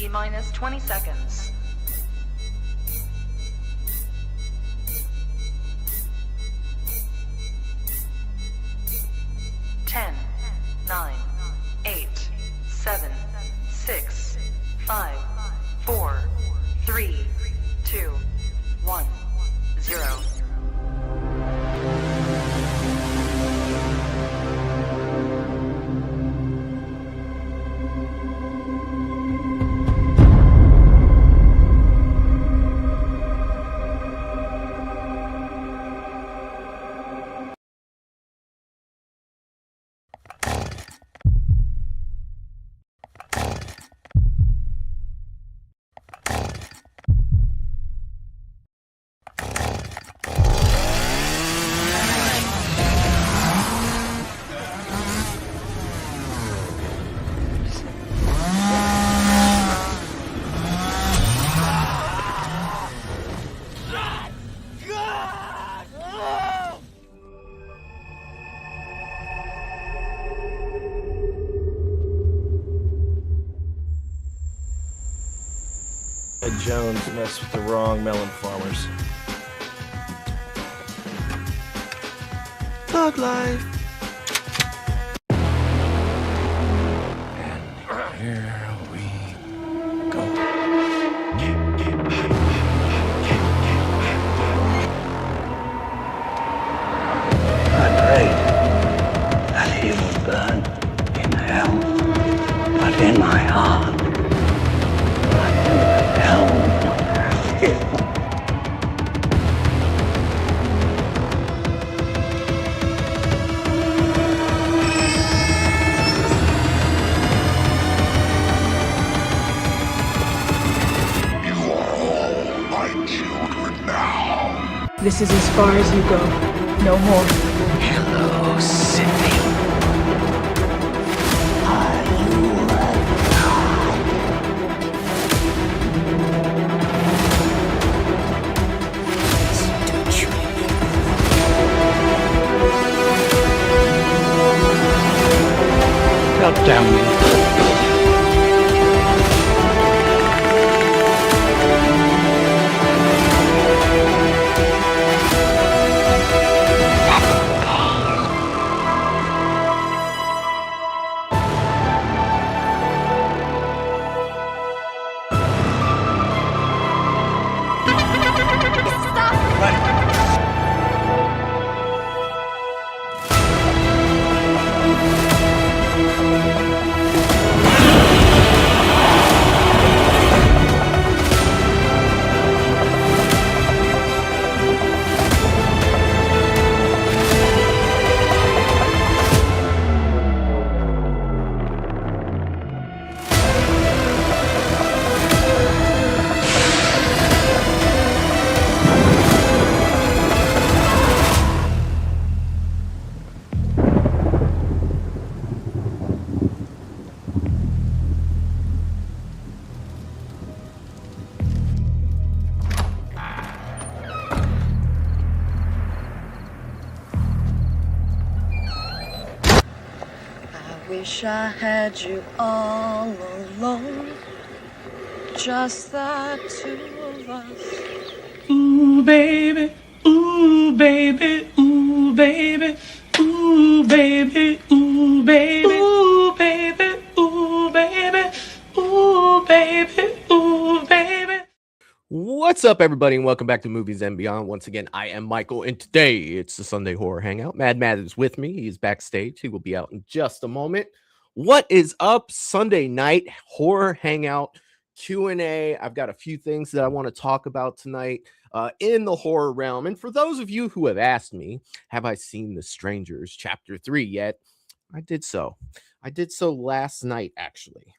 T-minus 20 seconds. 10, 9, 8, 7, 6, 5, 4, 3, 2, 1, 0. Jones messed with the wrong melon farmers. Thug life. And here we go. I prayed that he would burn in hell, but in my heart. This is as far as you go. No more. Hello, Sydney. Are you God damn me. Wish I had you all alone, just the two of us. Ooh, baby, ooh, baby, ooh, baby, ooh, baby, ooh, baby, ooh, baby, ooh, baby, ooh, baby, ooh, baby. What's up, everybody, and welcome back to Movies and Beyond. Once again, I am Michael, and today it's the Sunday Horror Hangout. Mad is with me. He's backstage. He will be out in just a moment. What is up? Sunday night horror hangout Q&A. I've got a few things that I want to talk about tonight in the horror realm. And for those of you who have asked me, have I seen The Strangers Chapter 3 yet? I did so. I did so last night, actually.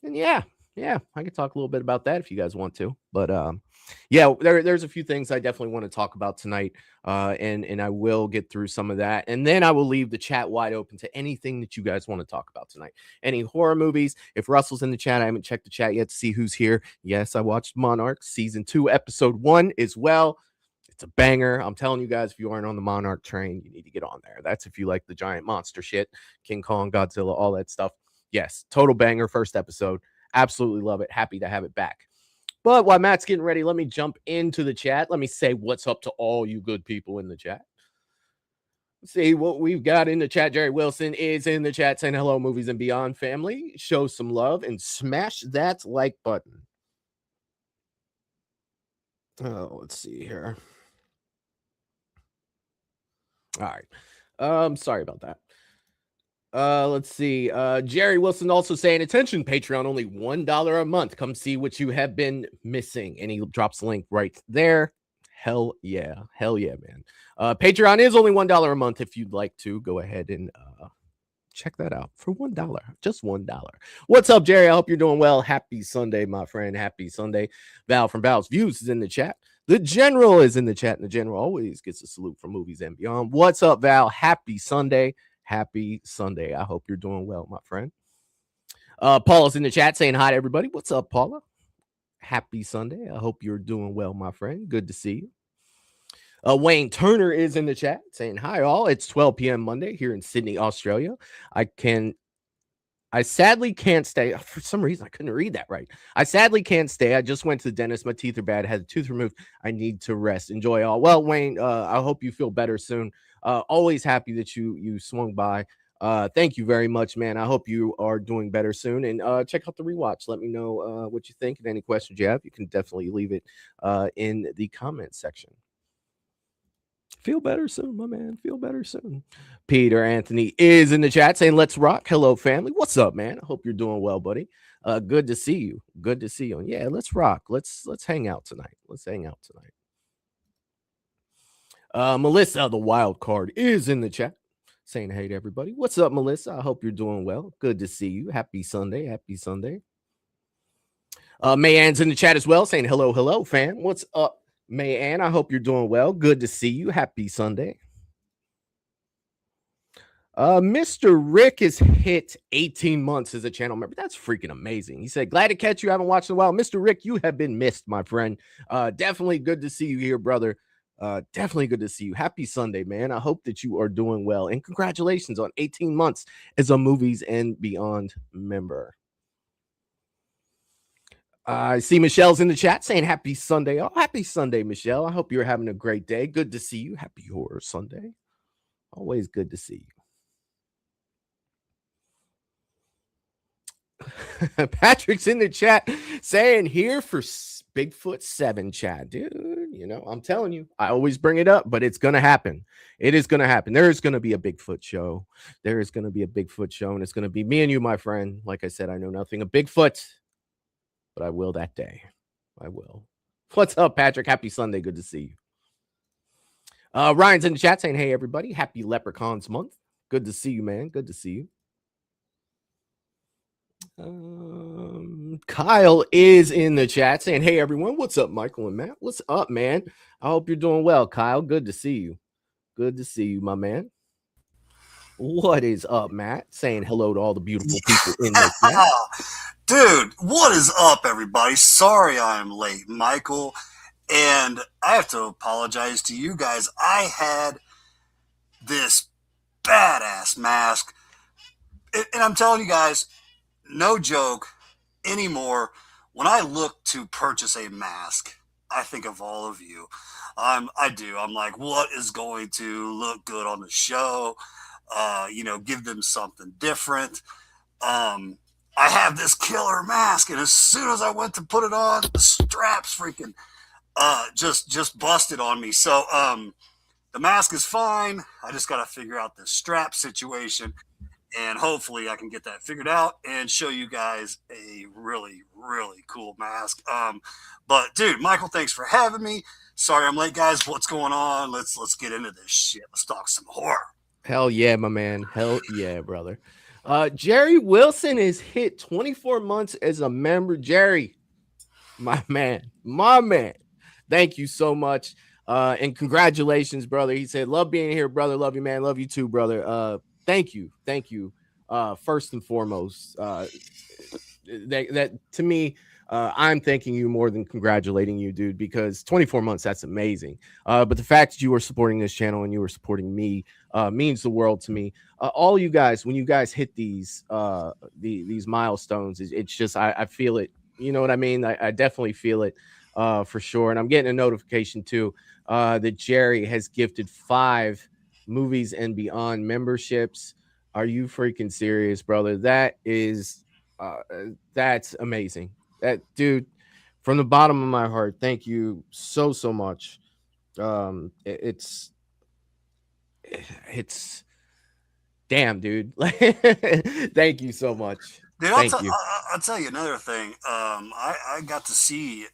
And yeah, I could talk a little bit about that if you guys want to. But yeah, there's a few things I definitely want to talk about tonight. And I will get through some of that. And then I will leave the chat wide open to anything that you guys want to talk about tonight. Any horror movies. If Russell's in the chat, I haven't checked the chat yet to see who's here. Yes, I watched Monarch Season 2, Episode 1 as well. It's a banger. I'm telling you guys, if you aren't on the Monarch train, you need to get on there. That's if you like the giant monster shit, King Kong, Godzilla, all that stuff. Yes, total banger. First episode. Absolutely love it. Happy to have it back. But while Matt's getting ready, let me jump into the chat. Let me say what's up to all you good people in the chat. See what we've got in the chat. Jerry Wilson is in the chat saying hello, Movies and Beyond family. Show some love and smash that like button. Oh, let's see here. All right. Sorry about that. Let's see. Jerry Wilson also saying, attention, Patreon, only $1 a month. Come see what you have been missing. And he drops the link right there. Hell yeah. Hell yeah, man. Patreon is only $1 a month. If you'd like to go ahead and check that out for $1. Just $1. What's up, Jerry? I hope you're doing well. Happy Sunday, my friend. Happy Sunday. Val from Val's Views is in the chat. The General is in the chat, and the General always gets a salute from Movies and Beyond. What's up, Val? Happy Sunday. Happy Sunday. I hope you're doing well, my friend. Paula's in the chat saying hi to everybody. What's up, Paula? Happy Sunday. I hope you're doing well, my friend. Good to see you. Wayne Turner is in the chat saying hi, all. It's 12 p.m. Monday here in Sydney, Australia. I sadly can't stay. For some reason, I couldn't read that right. I sadly can't stay. I just went to the dentist. My teeth are bad. I had a tooth removed. I need to rest. Enjoy all. Well, Wayne, I hope you feel better soon. Always happy that you swung by. Thank you very much, man. I hope you are doing better soon. And check out the rewatch. Let me know what you think and any questions you have. You can definitely leave it in the comment section. Feel better soon, my man. Feel better soon. Peter Anthony is in the chat saying, let's rock. Hello, family. What's up, man? I hope you're doing well, buddy. Good to see you. Good to see you. And yeah, let's rock. Let's hang out tonight. Let's hang out tonight. Melissa, the wild card, is in the chat saying hey to everybody. What's up, Melissa? I hope you're doing well. Good to see you. Happy Sunday. Happy Sunday. Mayan's in the chat as well saying hello, fam. What's up, Mayan? I hope you're doing well. Good to see you. Happy Sunday. Mr. Rick has hit 18 months as a channel member. That's freaking amazing. He said, glad to catch you. I haven't watched in a while. Mr. Rick, you have been missed, my friend. Definitely good to see you here, brother. Definitely good to see you. Happy Sunday, man. I hope that you are doing well. And congratulations on 18 months as a Movies and Beyond member. I see Michelle's in the chat saying happy Sunday. Oh, happy Sunday, Michelle. I hope you're having a great day. Good to see you. Happy Horror Sunday. Always good to see you. Patrick's in the chat saying here for Bigfoot 7, Chad. Dude, you know, I'm telling you, I always bring it up, but it's going to happen. It is going to happen. There is going to be a Bigfoot show. There is going to be a Bigfoot show, and it's going to be me and you, my friend. Like I said, I know nothing of Bigfoot, but I will that day. I will. What's up, Patrick? Happy Sunday. Good to see you. Ryan's in the chat saying, hey, everybody. Happy Leprechauns month. Good to see you, man. Good to see you. Kyle is in the chat saying, hey, everyone. What's up, Michael and Matt? What's up, man? I hope you're doing well, Kyle. Good to see you. Good to see you, my man. What is up, Matt? Saying hello to all the beautiful people in the chat. Dude, what is up, everybody? Sorry I am late, Michael. And I have to apologize to you guys. I had this badass mask. And I'm telling you guys, no joke anymore. When I look to purchase a mask, I think of all of you. I do. I'm like, what is going to look good on the show? Give them something different. I have this killer mask, and as soon as I went to put it on, the straps freaking just busted on me. So the mask is fine. I just got to figure out the strap situation, and hopefully I can get that figured out and show you guys a really, really cool mask. But dude, Michael, thanks for having me. Sorry I'm late, guys. What's going on? Let's get into this shit. Let's talk some horror. Hell yeah, my man. Hell yeah, brother. Jerry Wilson has hit 24 months as a member. Jerry, my man. Thank you so much. And congratulations, brother. He said, love being here, brother. Love you, man. Love you too, brother. Thank you. First and foremost, that to me, I'm thanking you more than congratulating you, dude, because 24 months, that's amazing. But the fact that you are supporting this channel and you are supporting me means the world to me. All you guys, when you guys hit these these milestones, it's just I feel it. You know what I mean? I definitely feel it for sure. And I'm getting a notification too that Jerry has gifted 5 Movies and Beyond memberships. Are you freaking serious, brother? That is that's amazing. That dude, from the bottom of my heart, thank you so much. It's damn, dude. Like, thank you so much. Dude, Thank you. I'll tell you another thing. I got to see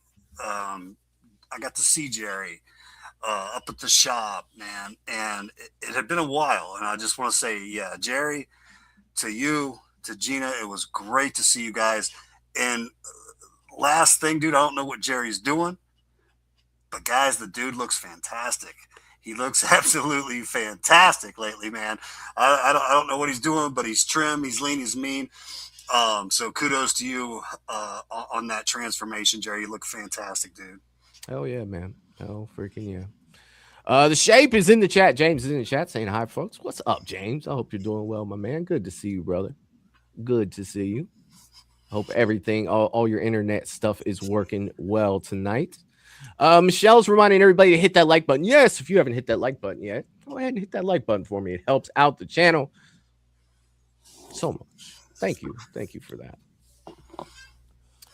Jerry up at the shop, man, and it had been a while. And I just want to say, yeah, Jerry, to you, to Gina, it was great to see you guys. And last thing, dude, I don't know what Jerry's doing, but guys, the dude looks fantastic. He looks absolutely fantastic lately, man. I don't know what he's doing, but he's trim, he's lean, he's mean. So kudos to you on that transformation, Jerry. You look fantastic, dude. Oh yeah, man. Oh freaking yeah. The shape is in the chat. James is in the chat saying hi, folks. What's up, James? I hope you're doing well, my man. Good to see you, brother. Good to see you. Hope everything, all your internet stuff is working well tonight. Michelle's reminding everybody to hit that like button. Yes, if you haven't hit that like button yet, go ahead and hit that like button for me. It helps out the channel so much. Thank you. Thank you for that.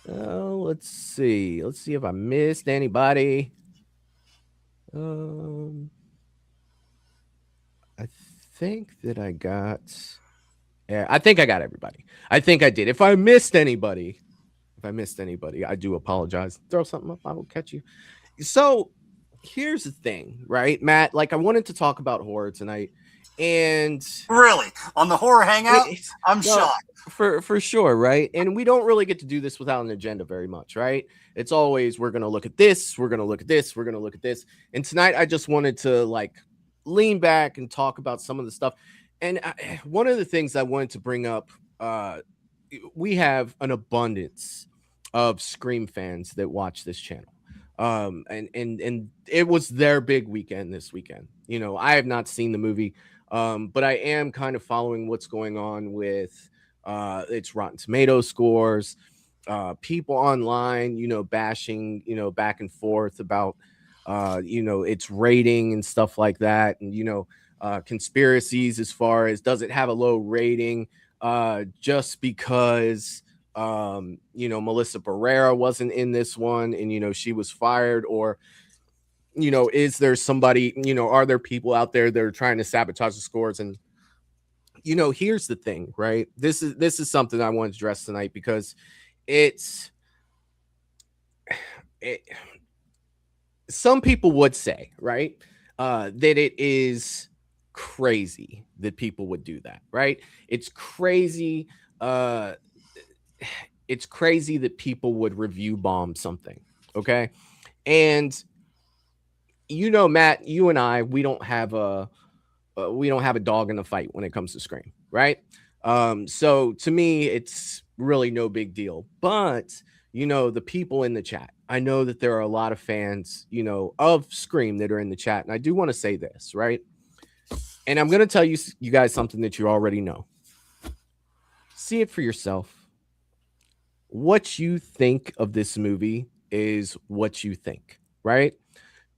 Let's see. Let's see if I missed anybody. I think that I got... Yeah, I think I got everybody. I think I did. If I missed anybody, I do apologize. Throw something up, I will catch you. So here's the thing, right, Matt? Like, I wanted to talk about horror tonight, and really on the horror hangout, I'm shocked. For sure, right? And we don't really get to do this without an agenda very much, right? It's always we're gonna look at this, we're gonna look at this, we're gonna look at this. And tonight, I just wanted to like lean back and talk about some of the stuff. And one of the things I wanted to bring up, we have an abundance of Scream fans that watch this channel. And it was their big weekend this weekend. You know, I have not seen the movie, but I am kind of following what's going on with its Rotten Tomatoes scores, people online, you know, bashing, you know, back and forth about, you know, its rating and stuff like that. And, you know, conspiracies as far as does it have a low rating just because you know, Melissa Barrera wasn't in this one and you know she was fired, or you know, is there somebody, you know, are there people out there that are trying to sabotage the scores? And you know, here's the thing, right? This is something I want to address tonight because some people would say, right, that it is crazy that people would do that, right? It's crazy. It's crazy that people would review bomb something, okay? And you know, Matt, you and I, we don't have a dog in the fight when it comes to Scream, right? So to me, it's really no big deal. But you know, the people in the chat, I know that there are a lot of fans, you know, of Scream that are in the chat, and I do want to say this, right? And I'm going to tell you guys something that you already know. See it for yourself. What you think of this movie is what you think, right?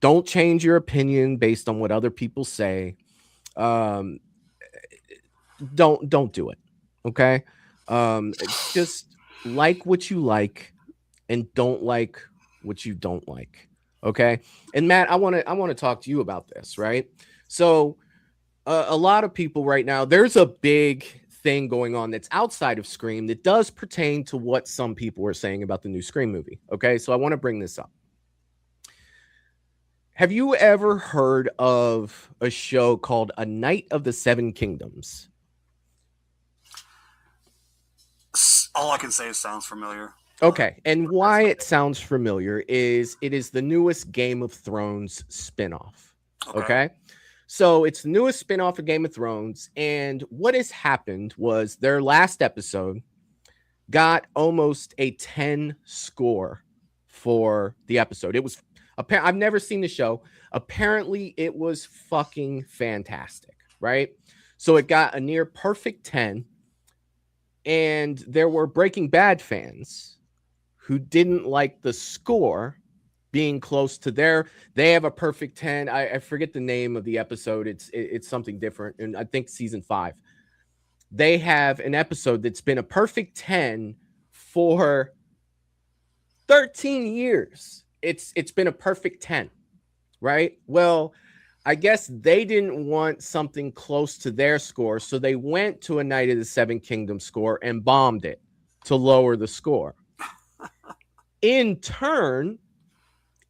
Don't change your opinion based on what other people say. Don't do it, okay? Just like what you like and don't like what you don't like, okay? And Matt, I want to talk to you about this, right? So a lot of people right now, there's a big thing going on that's outside of Scream that does pertain to what some people are saying about the new Scream movie, okay? So I want to bring this up. Have you ever heard of a show called A Night of the Seven Kingdoms? All I can say is sounds familiar. Okay, and why it sounds familiar is it is the newest Game of Thrones spinoff. Okay? So it's the newest spinoff of Game of Thrones, and what has happened was their last episode, got almost a 10 score for the episode. It was I've never seen the show. Apparently, it was fucking fantastic, right? So it got a near perfect 10. And there were Breaking Bad fans who didn't like the score being close to they have a perfect 10. I forget the name of the episode. It's something different. And I think season 5. They have an episode that's been a perfect 10 for 13 years. It's been a perfect 10, right? Well, I guess they didn't want something close to their score, so they went to a Night of the Seven Kingdoms score and bombed it to lower the score. In turn,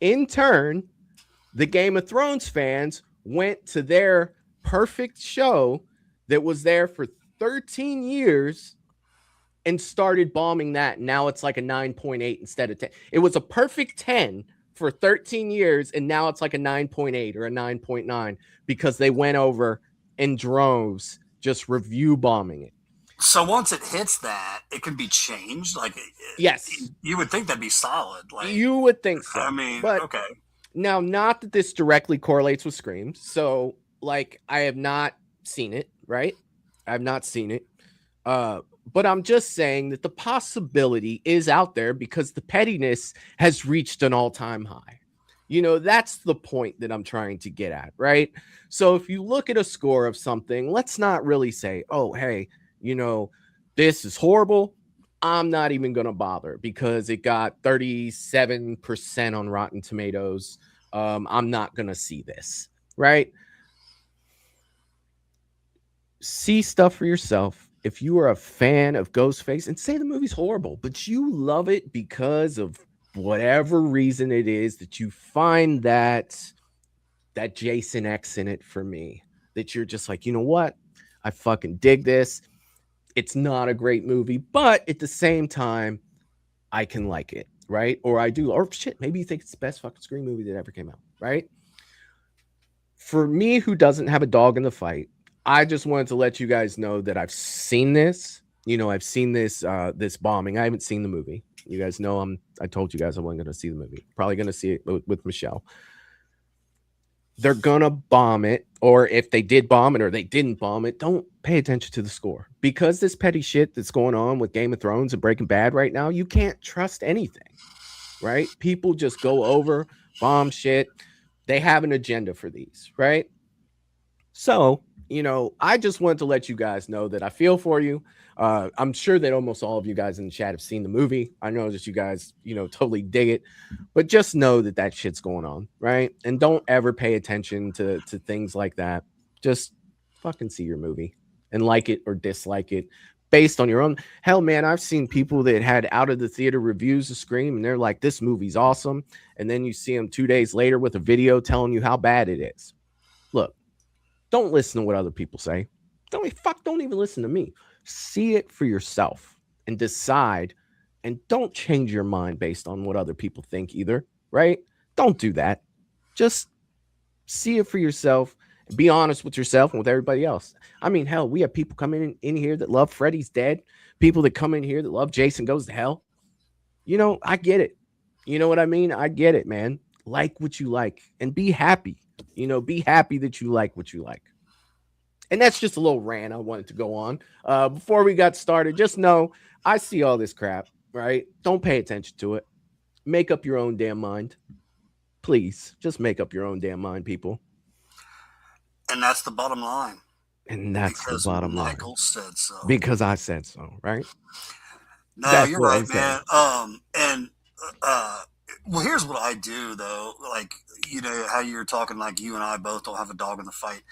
the Game of Thrones fans went to their perfect show that was there for 13 years and started bombing that. Now it's like a 9.8 instead of 10. It was a perfect 10 for 13 years, and now it's like a 9.8 or a 9.9 because they went over in droves just review bombing it. So once it hits that, it can be changed. Like, yes, you would think that'd be solid. Like, you would think so. I mean, but okay. Now, not that this directly correlates with Scream. So, like, I have not seen it, right? I have not seen it. But I'm just saying that the possibility is out there because the pettiness has reached an all-time high. You know, that's the point that I'm trying to get at, right? So if you look at a score of something, let's not really say, oh, hey, you know, this is horrible. I'm not even going to bother because it got 37% on Rotten Tomatoes. I'm not going to see this, right? See stuff for yourself. If you are a fan of Ghostface, and say the movie's horrible, but you love it because of whatever reason it is that you find that Jason X in it for me, that you're just like, you know what? I fucking dig this. It's not a great movie, but at the same time, I can like it, right? Or I do, or shit, maybe you think it's the best fucking Scream movie that ever came out, right? For me, who doesn't have a dog in the fight, I just wanted to let you guys know that I've seen this. You know, I've seen this this bombing. I haven't seen the movie. You guys know I told you guys I wasn't going to see the movie. Probably going to see it with Michelle. They're going to bomb it, or if they did bomb it or they didn't bomb it, don't pay attention to the score. Because this petty shit that's going on with Game of Thrones and Breaking Bad right now, you can't trust anything, right? People just go over, bomb shit. They have an agenda for these, right? So, you know, I just wanted to let you guys know that I feel for you. I'm sure that almost all of you guys in the chat have seen the movie. I know that you guys, you know, totally dig it, but just know that shit's going on, right? And don't ever pay attention to things like that. Just fucking see your movie and like it or dislike it based on your own. Hell, man, I've seen people that had out of the theater reviews of Scream and they're like, this movie's awesome. And then you see them 2 days later with a video telling you how bad it is. Look, don't listen to what other people say. Don't even listen to me. See it for yourself and decide, and don't change your mind based on what other people think either, right? Don't do that. Just see it for yourself and be honest with yourself and with everybody else. I mean, hell, we have people coming in here that love Freddy's Dead, people that come in here that love Jason Goes to Hell. You know, I get it. You know what I mean? I get it, man. Like what you like and be happy. You know, be happy that you like what you like. And that's just a little rant I wanted to go on. Before we got started, just know I see all this crap, right? Don't pay attention to it. Make up your own damn mind. Please, just make up your own damn mind, people. And that's the bottom line. And that's the bottom line. Michael said so. Because I said so, right? No, that's you're right, man. Well, here's what I do, though. Like, you know, how you're talking like you and I both don't have a dog in the fight.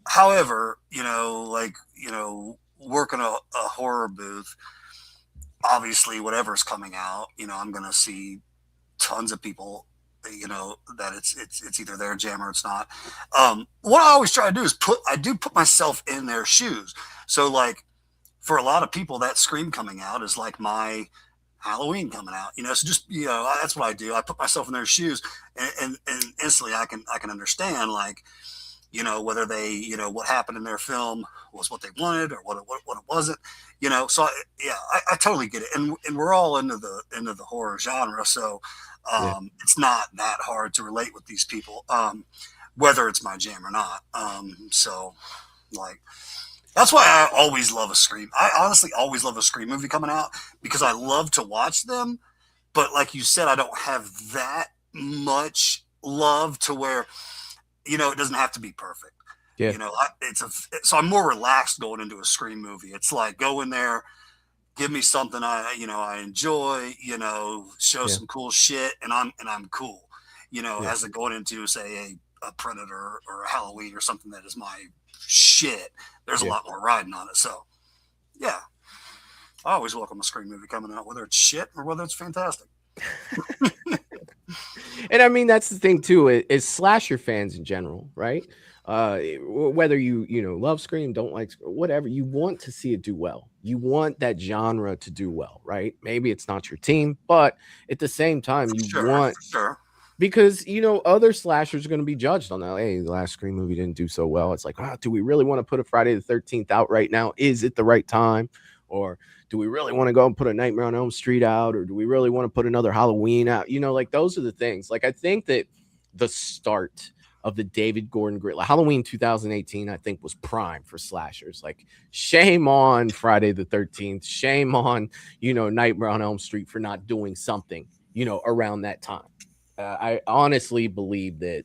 However, you know, like, you know, working a horror booth, obviously whatever's coming out, you know, I'm going to see tons of people, you know, that it's either their jam or it's not. What I always try to do is put myself in their shoes. So like for a lot of people, that Scream coming out is like my Halloween coming out, you know, so just, you know, that's what I do. I put myself in their shoes and instantly I can understand, like, you know, whether they, you know, what happened in their film was what they wanted or what it wasn't, so I totally get it. And we're all into the horror genre. So, it's not that hard to relate with these people, whether it's my jam or not. So like, that's why I always love a Scream. I honestly always love a Scream movie coming out because I love to watch them. But like you said, I don't have that much love to where, it doesn't have to be perfect. Yeah. So I'm more relaxed going into a Scream movie. It's like, go in there, give me something I enjoy, show some cool shit, and I'm cool, as to going into, say, a Predator or a Halloween or something that is my shit. There's a lot more riding on it. So yeah, I always welcome a Scream movie coming out, whether it's shit or whether it's fantastic. And I mean, that's the thing too, is slasher fans in general, right? Whether you love Scream, don't like, whatever, you want to see it do well. You want that genre to do well, right? Maybe it's not your team, but at the same time, want, because other slashers are going to be judged on that. Hey, the last Scream movie didn't do so well. It's like, do we really want to put a Friday the 13th out right now? Is it the right time? Or do we really want to go and put a Nightmare on Elm Street out? Or do we really want to put another Halloween out? Like, those are the things. Like, I think that the start of the David Gordon Green, like Halloween 2018, I think was prime for slashers. Like, shame on Friday the 13th. Shame on, Nightmare on Elm Street for not doing something, around that time. I honestly believe that,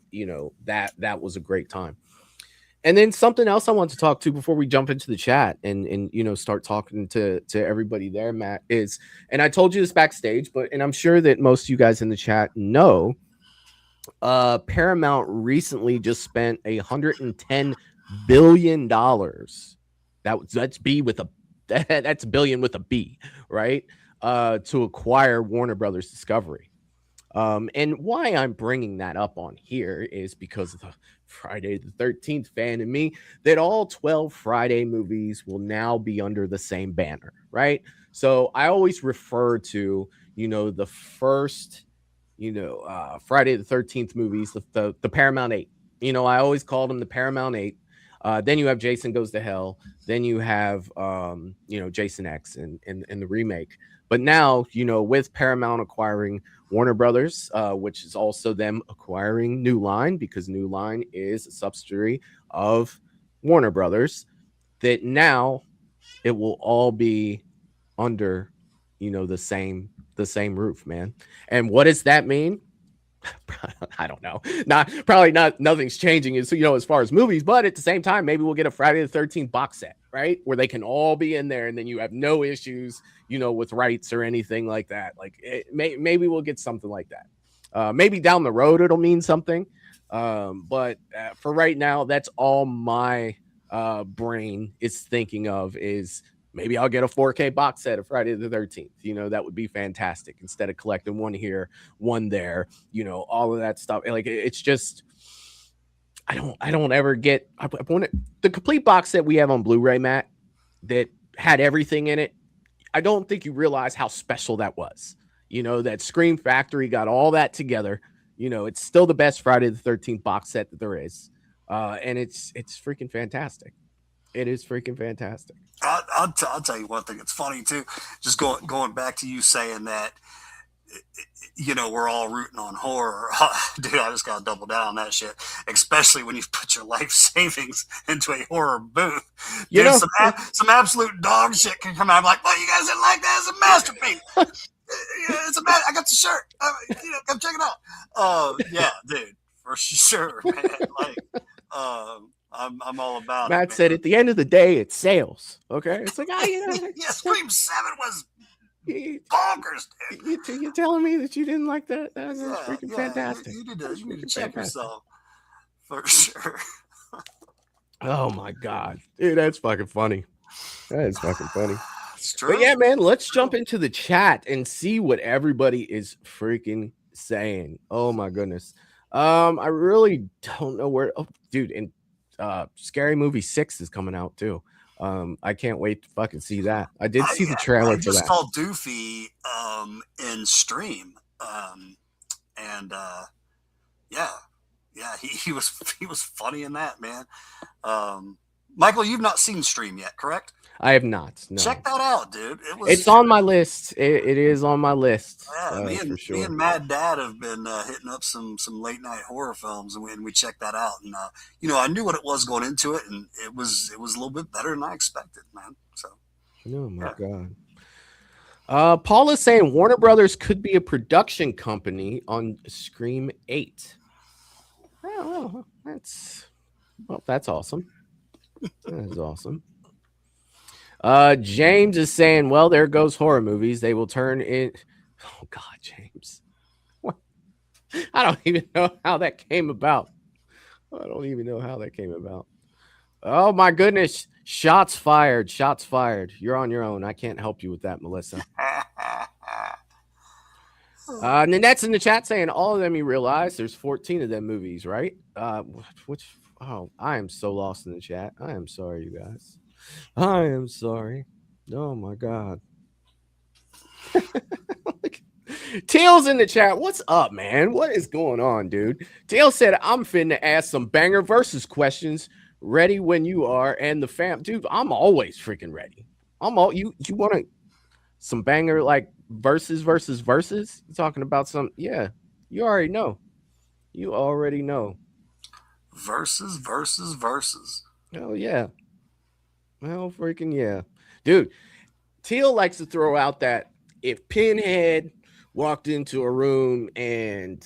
that was a great time. And then something else I want to talk to before we jump into the chat and start talking to everybody there, Matt, is, and I told you this backstage, and I'm sure that most of you guys in the chat know, Paramount recently just spent $110 billion. That's B with a that's billion with a B, right? To acquire Warner Brothers Discovery. And why I'm bringing that up on here is because of the Friday the 13th fan in me, that all 12 Friday movies will now be under the same banner, right? So I always refer to, the first, Friday the 13th movies, the Paramount 8. I always called them the Paramount 8. Then you have Jason Goes to Hell. Then you have, Jason X and the remake. But now, with Paramount acquiring Warner Brothers, which is also them acquiring New Line, because New Line is a subsidiary of Warner Brothers, that now it will all be under, the same roof, man. And what does that mean? I don't know. Nothing's changing as far as movies, but at the same time, maybe we'll get a Friday the 13th box set, right? Where they can all be in there, and then you have no issues, with rights or anything like that. Like, maybe we'll get something like that. Maybe down the road it'll mean something. But for right now, that's all my brain is thinking of, is maybe I'll get a 4K box set of Friday the 13th. That would be fantastic, instead of collecting one here, one there, all of that stuff. Like, it's just, I don't ever get, I want it, the complete box set we have on Blu-ray, Matt, that had everything in it. I don't think you realize how special that was. That Scream Factory got all that together. It's still the best Friday the 13th box set that there is. And it's freaking fantastic. It is freaking fantastic. I'll tell you one thing. It's funny too. Just going back to you saying that, we're all rooting on horror. Dude, I just got to double down on that shit. Especially when you put your life savings into a horror booth. Dude, some absolute dog shit can come out. I'm like, well, you guys didn't like that? It's a masterpiece. I got the shirt. Come check it out. Yeah, dude, for sure, man. Like, I'm all about Matt it. Matt said, at the end of the day, it's sales. Okay, it's like, yeah, Scream 7 was bonkers, dude. You're telling me that you didn't like that? That's freaking fantastic. You need to check yourself for sure. Oh my god, dude, that's fucking funny. That is fucking funny. It's true. But yeah, man, let's jump into the chat and see what everybody is freaking saying. Oh my goodness. I really don't know where. Oh, dude, and Scary Movie 6 is coming out too. I can't wait to fucking see that. I did see the trailer for that. I just saw Doofy in stream, and yeah, he was funny in that, man. Michael, you've not seen Stream yet, correct? I have not. No. Check that out, dude. It's on my list. It is on my list. Me for sure. and Mad Dad have been hitting up some late night horror films, and we checked that out. And I knew what it was going into it, and it was a little bit better than I expected, man. So, oh my god. Paul is saying Warner Brothers could be a production company on Scream 8. Oh, that's awesome. That is awesome. James is saying, well, there goes horror movies. They will turn in. Oh God, James. What? I don't even know how that came about. Oh my goodness. Shots fired. You're on your own. I can't help you with that, Melissa. Nanette's in the chat saying all of them you realize there's 14 of them movies, right? I am so lost in the chat. I am sorry, you guys. I am sorry. Oh my god. Tails in the chat. What's up, man? What is going on, dude? Tails said, I'm finna ask some banger versus questions. Ready when you are. And the fam, dude, I'm always freaking ready. You want some banger like versus? You talking about some? Yeah, you already know. Versus. Oh yeah. Hell freaking yeah. Dude, Teal likes to throw out that if Pinhead walked into a room and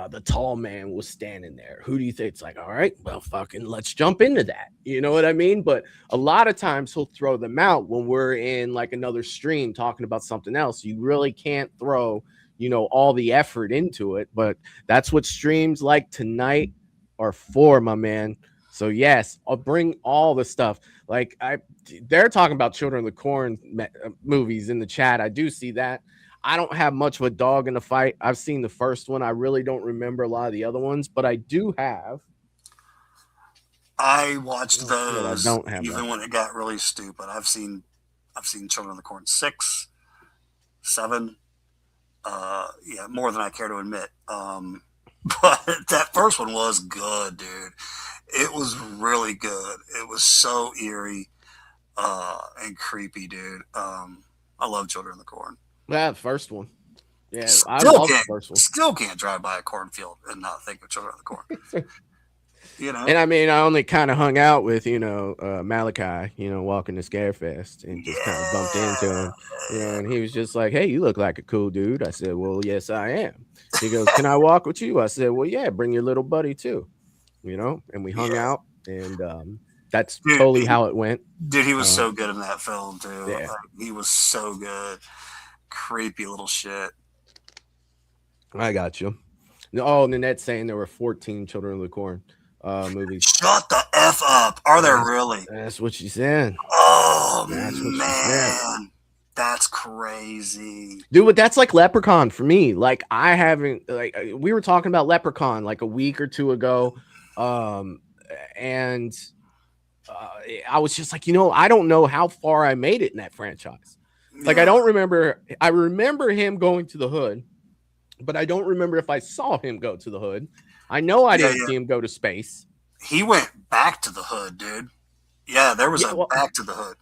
the tall man was standing there, who do you think? It's like, all right, well, fucking let's jump into that. You know what I mean? But a lot of times he'll throw them out when we're in like another stream talking about something else. You really can't throw, all the effort into it. But that's what streams like tonight are for, my man. So yes, I'll bring all the stuff. Like they're talking about Children of the Corn movies in the chat. I do see that. I don't have much of a dog in the fight. I've seen the first one. I really don't remember a lot of the other ones, but I do have. I watched those. I don't have even when it got really stupid. I've seen Children of the Corn 6, 7. More than I care to admit. But that first one was good, dude. It was really good. It was so eerie and creepy, dude. I love Children of the Corn. Yeah, the first one. Yeah, I love the first one. Still can't drive by a cornfield and not think of Children of the Corn. And I mean, I only kind of hung out with, Malachi, walking to Scarefest and just kind of bumped into him. And he was just like, hey, you look like a cool dude. I said, well, yes, I am. He goes, can I walk with you? I said, well, yeah, bring your little buddy too. And we hung out, and that's totally how it went. Dude, he was so good in that film too. Yeah. Like, he was so good. Creepy little shit. I got you. Oh, Nanette's saying there were 14 Children of the Corn movies. Shut the F up. Are there really? That's what she said. Oh, man. That's crazy. Dude, but that's like Leprechaun for me. Like, we were talking about Leprechaun like a week or two ago. And I was just like, I don't know how far I made it in that franchise. Like, I don't remember. I remember him going to the hood, but I don't remember if I saw him go to the hood. I know I didn't see him go to space. He went back to the hood, dude. Yeah, there was back to the hood.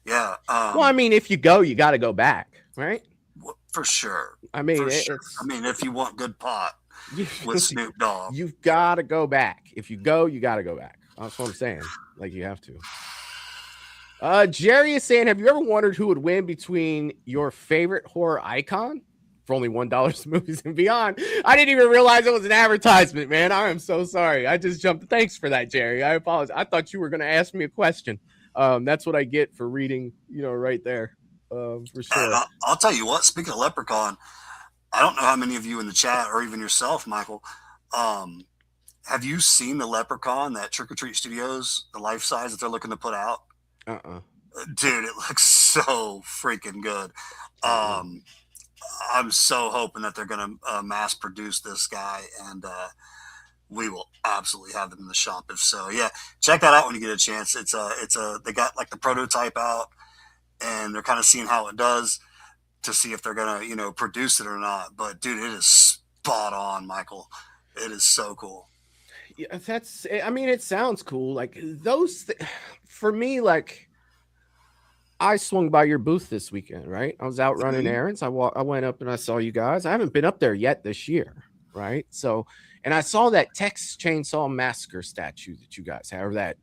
Yeah. Well, I mean, if you go, you got to go back, right? For sure. I mean, I mean, if you want good pot with Snoop Dogg, you've got to go back. If you go, you got to go back. That's what I'm saying. Like, you have to. Jerry is saying, have you ever wondered who would win between your favorite horror icon for only $1 Movies and Beyond? I didn't even realize it was an advertisement, man. I am so sorry. I just jumped. Thanks for that, Jerry. I apologize. I thought you were going to ask me a question. That's what I get for reading, right there. For sure. I'll tell you what, speaking of Leprechaun, I don't know how many of you in the chat or even yourself, Michael, have you seen the Leprechaun that Trick or Treat Studios, the life size that they're looking to put out? Dude, it looks so freaking good. I'm so hoping that they're going to mass produce this guy, and we will absolutely have them in the shop. If so, yeah, check that out when you get a chance. They got like the prototype out, and they're kind of seeing how it does to see if they're going to, produce it or not. But dude, it is spot on, Michael. It is so cool. Yeah, that's. I mean, it sounds cool. Like those, for me, like I swung by your booth this weekend, right? I was out running errands. I went up and I saw you guys. I haven't been up there yet this year, right? So, and I saw that Texas Chainsaw Massacre statue that you guys have, or that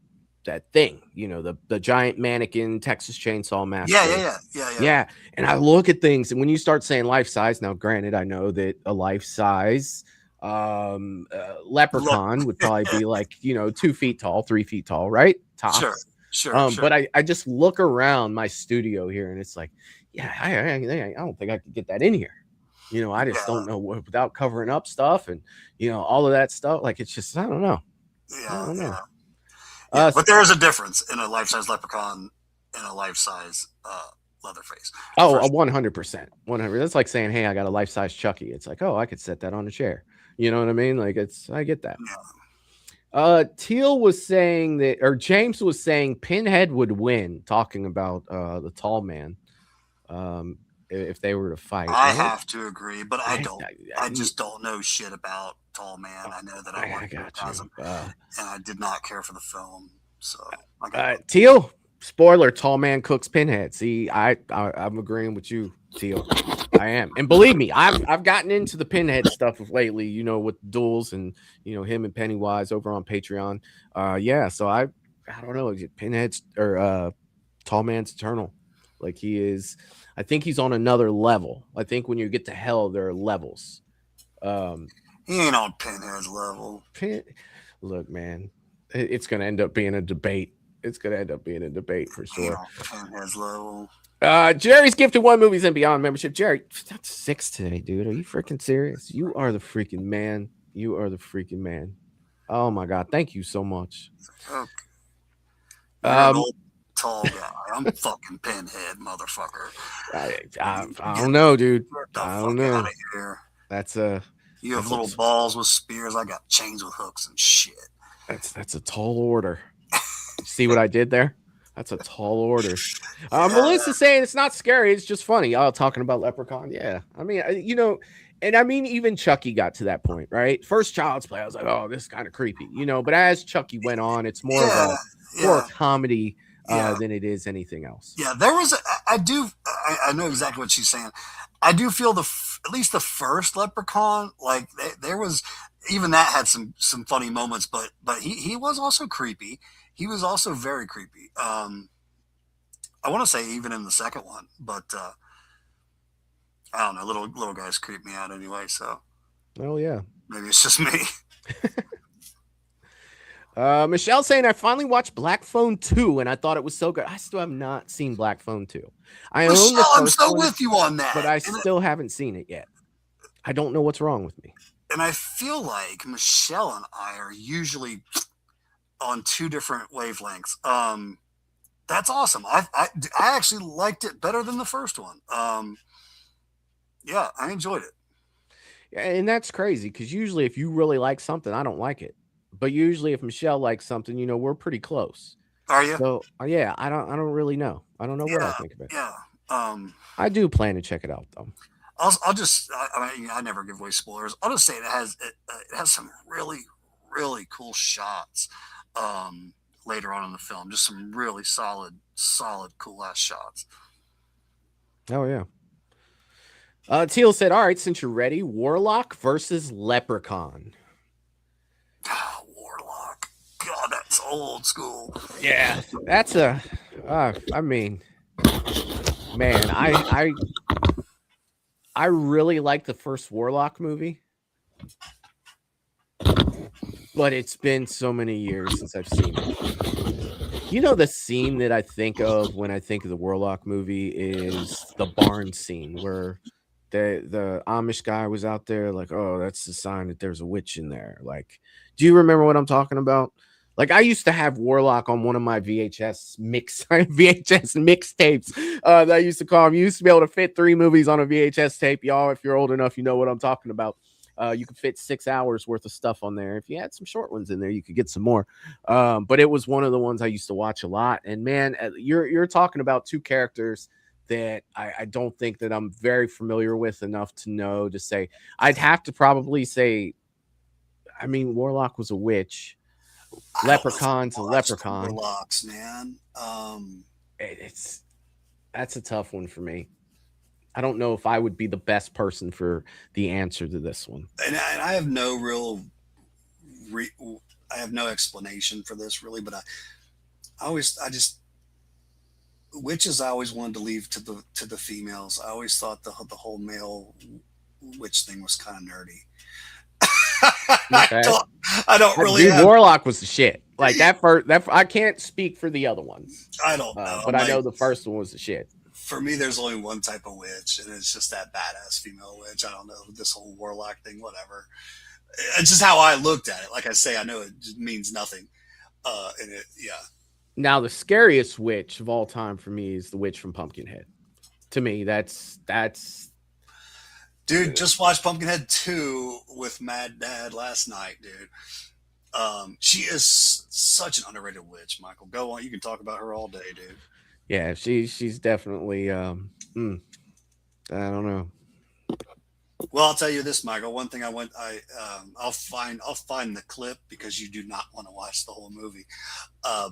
thing, you know, the giant mannequin Texas Chainsaw Massacre. Yeah. And I look at things, and when you start saying life size, now granted, I know that a life size leprechaun would probably be like, you know, 2 feet tall, 3 feet tall, right? Tops. Sure. But I just look around my studio here, and it's like, yeah, I don't think I could get that in here. You know, I just don't know without covering up stuff and, you know, all of that stuff. Like, it's just, I don't know. I don't know. But there is a difference in a life-size leprechaun and a life-size Leatherface. Oh, 100%. 100. That's like saying, hey, I got a life-size Chucky. It's like, oh, I could set that on a chair. You know what I mean? Like, I get that. Teal was saying that, or James was saying Pinhead would win, talking about the tall man. If they were to fight. I have to agree, but I don't. I just don't know shit about Tall Man. I know that I worked with Phantasm, and I did not care for the film. So, Teal, spoiler: Tall Man cooks Pinhead. See, I'm agreeing with you, Teal. I am, and believe me, I've gotten into the Pinhead stuff of lately. You know, with duels and you know him and Pennywise over on Patreon. So I don't know, Pinhead's or Tall Man's eternal. Like he is. I think he's on another level. I think when you get to hell, there are levels. He ain't on Pinhead's level. Look, man, it's going to end up being a debate. It's going to end up being a debate for sure. Pinhead's level. Jerry's gifted 1 Movies and Beyond membership. Jerry, that's 6 today, dude. Are you freaking serious? You are the freaking man. You are the freaking man. Oh my God. Thank you so much. Okay. Tall guy. I'm fucking Pinhead, motherfucker. I don't know, dude. I don't know. Out of here. That's you have little balls with spears. I got chains with hooks and shit. That's a tall order. See what I did there? That's a tall order. Melissa's saying it's not scary. It's just funny. Talking about Leprechaun. Yeah. I mean, you know, and I mean, even Chucky got to that point, right? First Child's Play, I was like, oh, this is kind of creepy, you know. But as Chucky went on, it's more of a comedy. Than it is anything else. Yeah, there was. I know exactly what she's saying. I do feel at least the first Leprechaun, like there was, even that had some funny moments, but he was also creepy. He was also very creepy. I want to say even in the second one, but I don't know. Little guys creep me out anyway. So. Oh yeah. Maybe it's just me. Michelle saying, I finally watched Black Phone 2 and I thought it was so good. I still have not seen Black Phone 2. I own the first I'm so one, with you on that. But I still haven't seen it yet. I don't know what's wrong with me. And I feel like Michelle and I are usually on 2 different wavelengths. That's awesome. I actually liked it better than the first one. Yeah, I enjoyed it. Yeah, and that's crazy because usually if you really like something, I don't like it. But usually, if Michelle likes something, you know, we're pretty close. Are you? So yeah, I don't really know. I don't know what I think of it. Yeah. I do plan to check it out though. I'll just. I never give away spoilers. I'll just say it has some really, really cool shots. Later on in the film, just some really solid, cool ass shots. Oh yeah. Teal said, "All right, since you're ready, Warlock versus Leprechaun." Warlock. God, that's old school. Yeah, that's a. I mean, man, I really like the first Warlock movie, but it's been so many years since I've seen it. You know, the scene that I think of when I think of the Warlock movie is the barn scene where the Amish guy was out there like, oh, that's the sign that there's a witch in there. Like, do you remember what I'm talking about? Like, I used to have Warlock on one of my VHS mixtapes that I used to call them. You used to be able to fit 3 movies on a VHS tape. Y'all, if you're old enough, you know what I'm talking about. You could fit 6 hours worth of stuff on there. If you had some short ones in there, you could get some more. But it was one of the ones I used to watch a lot. And man, you're talking about 2 characters that I don't think that I'm very familiar with enough to know to say. I'd have to probably say I mean, Warlock was a witch. I don't know if Leprechaun's I a watched the leprechaun. Warlocks, man. That's a tough one for me. I don't know if I would be the best person for the answer to this one. And I have no real, I have no explanation for this really, but I just witches I always wanted to leave to the females. I always thought the whole male witch thing was kind of nerdy. Okay. I don't really. Dude, Warlock was the shit. Like that first. That I can't speak for the other ones. I don't know, but I know the first one was the shit. For me, there's only one type of witch, and it's just that badass female witch. I don't know this whole Warlock thing, whatever. It's just how I looked at it. Like I say, I know it means nothing. And yeah. Now, the scariest witch of all time for me is the witch from Pumpkinhead. To me, that's. Dude, just watched Pumpkinhead 2 with Mad Dad last night, dude. She is such an underrated witch, Michael. Go on. You can talk about her all day, dude. Yeah, she's definitely. I don't know. Well, I'll tell you this, Michael. One thing I'll find the clip because you do not want to watch the whole movie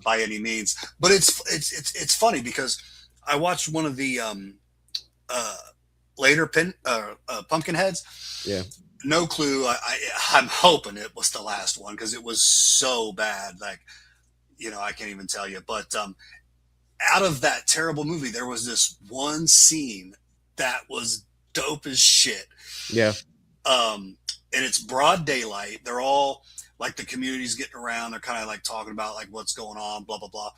by any means. But it's funny because I watched one of the later Pumpkinheads. Yeah. No clue. I'm hoping it was the last one because it was so bad. Like, I can't even tell you. But out of that terrible movie, there was this one scene that was dope as shit. Yeah. And it's broad daylight. They're all like the community's getting around. They're kind of like talking about like what's going on, blah, blah, blah.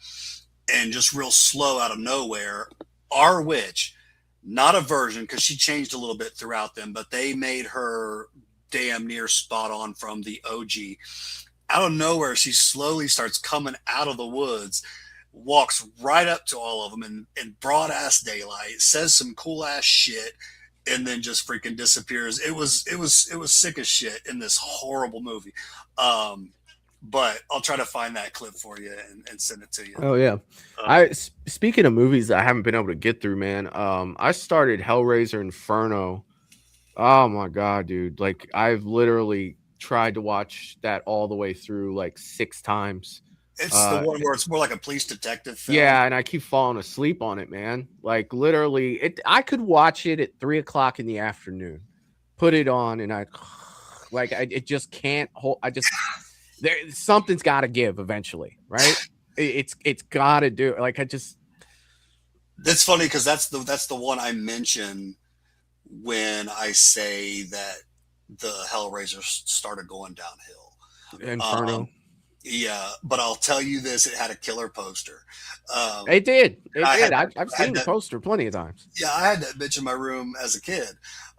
And just real slow out of nowhere, our witch, not a version because she changed a little bit throughout them, but they made her damn near spot on from the OG. Out of nowhere, she slowly starts coming out of the woods, walks right up to all of them in broad ass daylight, says some cool ass shit, and then just freaking disappears. It was sick as shit in this horrible movie. But I'll try to find that clip for you and send it to you. Oh yeah. Speaking of movies that I haven't been able to get through, man. I started Hellraiser Inferno. Oh my god, dude! Like I've literally tried to watch that all the way through like 6 times. It's the one where it's more like a police detective film. Yeah, and I keep falling asleep on it, man. Like literally, I could watch it at 3:00 in the afternoon, put it on, and it just can't hold. Something's got to give eventually, right? It's got to do. Like That's funny because that's the one I mention when I say that the Hellraiser started going downhill. Inferno. Yeah, but I'll tell you this: it had a killer poster. It did. I've seen the poster plenty of times. Yeah, I had that bitch in my room as a kid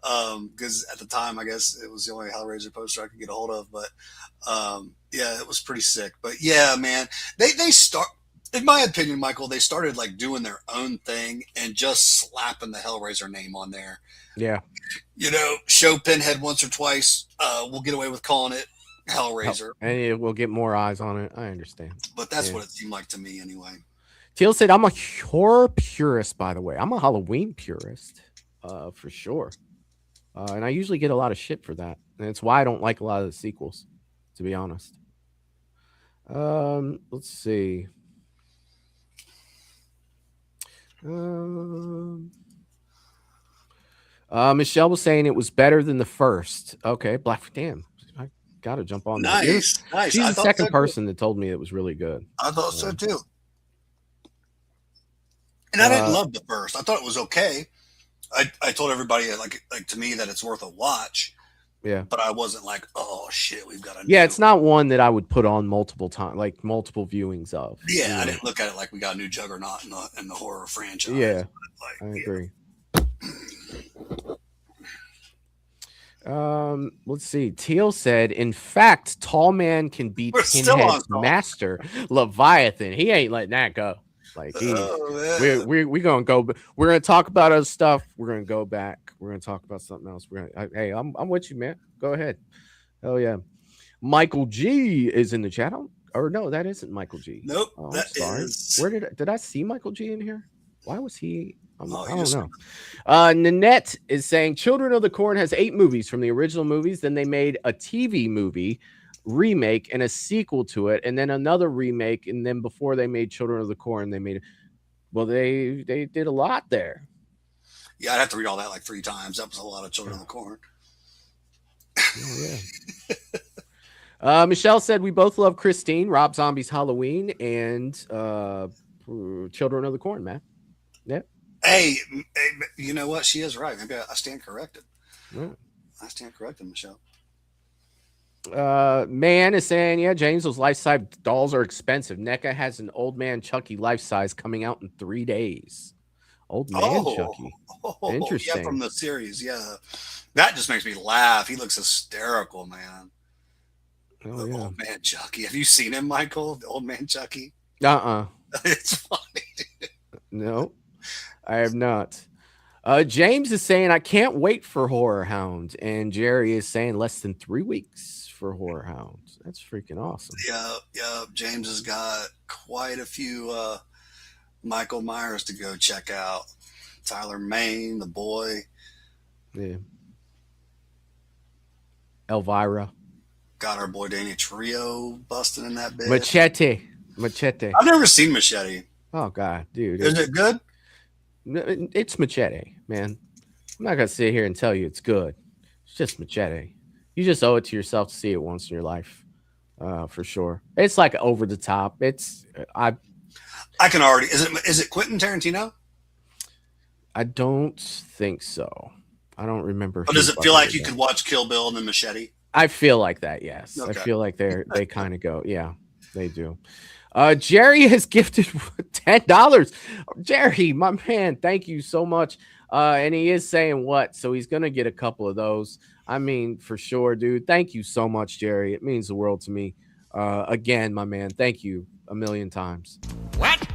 because at the time, I guess it was the only Hellraiser poster I could get a hold of. But yeah, it was pretty sick. But yeah, man, they start. In my opinion, Michael, they started like doing their own thing and just slapping the Hellraiser name on there. Yeah. Show Pinhead once or twice. We'll get away with calling it Hellraiser. And we'll get more eyes on it. I understand. But that's what it seemed like to me anyway. Teal said, I'm a horror purist, by the way. I'm a Halloween purist, for sure. And I usually get a lot of shit for that. And it's why I don't like a lot of the sequels, to be honest. Let's see. Michelle was saying it was better than the first. Okay, damn. I gotta jump on that. Nice. She's the second person that told me it was really good. I thought so too. And I didn't love the first. I thought it was okay. I told everybody like to me that it's worth a watch. Yeah. But I wasn't like, oh shit, we've got Yeah, it's not one that I would put on multiple times, like multiple viewings of. Yeah, I didn't look at it like we got a new juggernaut in the horror franchise. Yeah. I agree. Let's see. Teal said, in fact, Tall Man can beat Pinhead's master, Leviathan. He ain't letting that go. Like we're gonna go. We're gonna talk about other stuff. We're gonna go back. We're gonna talk about something else. Hey, I'm with you, man. Go ahead. Oh yeah. Michael G is in the chat. Or no, that isn't Michael G. Nope. Oh, sorry. Where did I see Michael G in here? Why was he? I don't know. Nanette is saying Children of the Corn has 8 movies from the original movies. Then they made a TV movie remake and a sequel to it, and then another remake, and then before they made Children of the Corn, they made they did a lot there. Yeah, I'd have to read all that like 3 times. That was a lot of Children of the Corn. Oh, yeah. Michelle said we both love Christine, Rob Zombie's Halloween, and Children of the Corn, man. Yeah. Hey, you know what? She is right. Maybe I stand corrected. Yeah. I stand corrected, Michelle. Man is saying, yeah, James, those life-size dolls are expensive. NECA has an old man Chucky life-size coming out in 3 days. Old man Chucky. Interesting. Yeah, from the series. Yeah. That just makes me laugh. He looks hysterical, man. Oh, the yeah. old man Chucky. Have you seen him, Michael? The old man Chucky? It's funny. No, I have not. James is saying, I can't wait for Horror Hound. And Jerry is saying less than 3 weeks for Horror Hound. That's freaking awesome. Yeah. James has got quite a few Michael Myers to go check out. Tyler Mane, the boy. Yeah. Elvira. Got our boy Danny Trio busting in that bitch. Machete. I've never seen Machete. Oh, God, dude. Is it good? It's Machete, man. I'm not going to sit here and tell you it's good. It's just Machete. You just owe it to yourself to see it once in your life, for sure. It's like over the top. I can already. Is it Quentin Tarantino? I don't think so. I don't remember. But does it feel like you could watch Kill Bill and then Machete? I feel like that, yes. Okay. I feel like they kind of go. Yeah, they do. Jerry has gifted $10. Jerry, my man, thank you so much. And he is saying what? So he's going to get a couple of those. I mean, for sure, dude. Thank you so much, Jerry. It means the world to me. Again, my man, thank you a million times. What?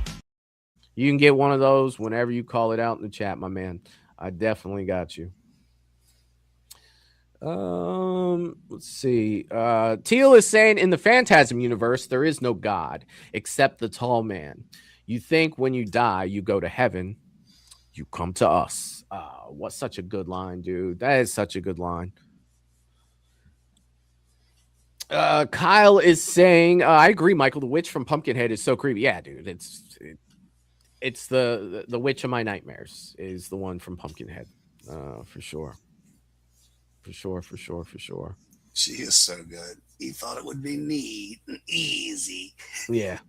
You can get one of those whenever you call it out in the chat, my man. I definitely got you. Let's see. Teal is saying in the Phantasm universe, there is no God except the tall man. You think when you die, you go to heaven. You come to us. What's such a good line, dude? That is such a good line. Kyle is saying, I agree, Michael. The witch from Pumpkinhead is so creepy. Yeah, dude. It's the witch of my nightmares is the one from Pumpkinhead. For sure. For sure. She is so good. He thought it would be neat and easy. Yeah.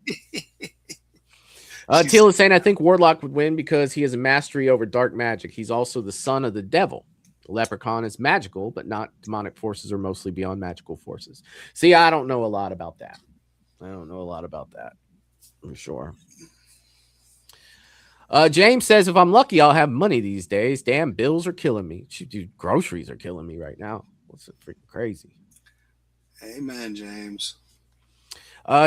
Teal is saying, I think Warlock would win because he has a mastery over dark magic. He's also the son of the devil. The leprechaun is magical, but not demonic forces are mostly beyond magical forces. See, I don't know a lot about that. For sure. James says, if I'm lucky, I'll have money these days. Damn, bills are killing me. Dude, groceries are killing me right now. What's freaking crazy? Amen, James.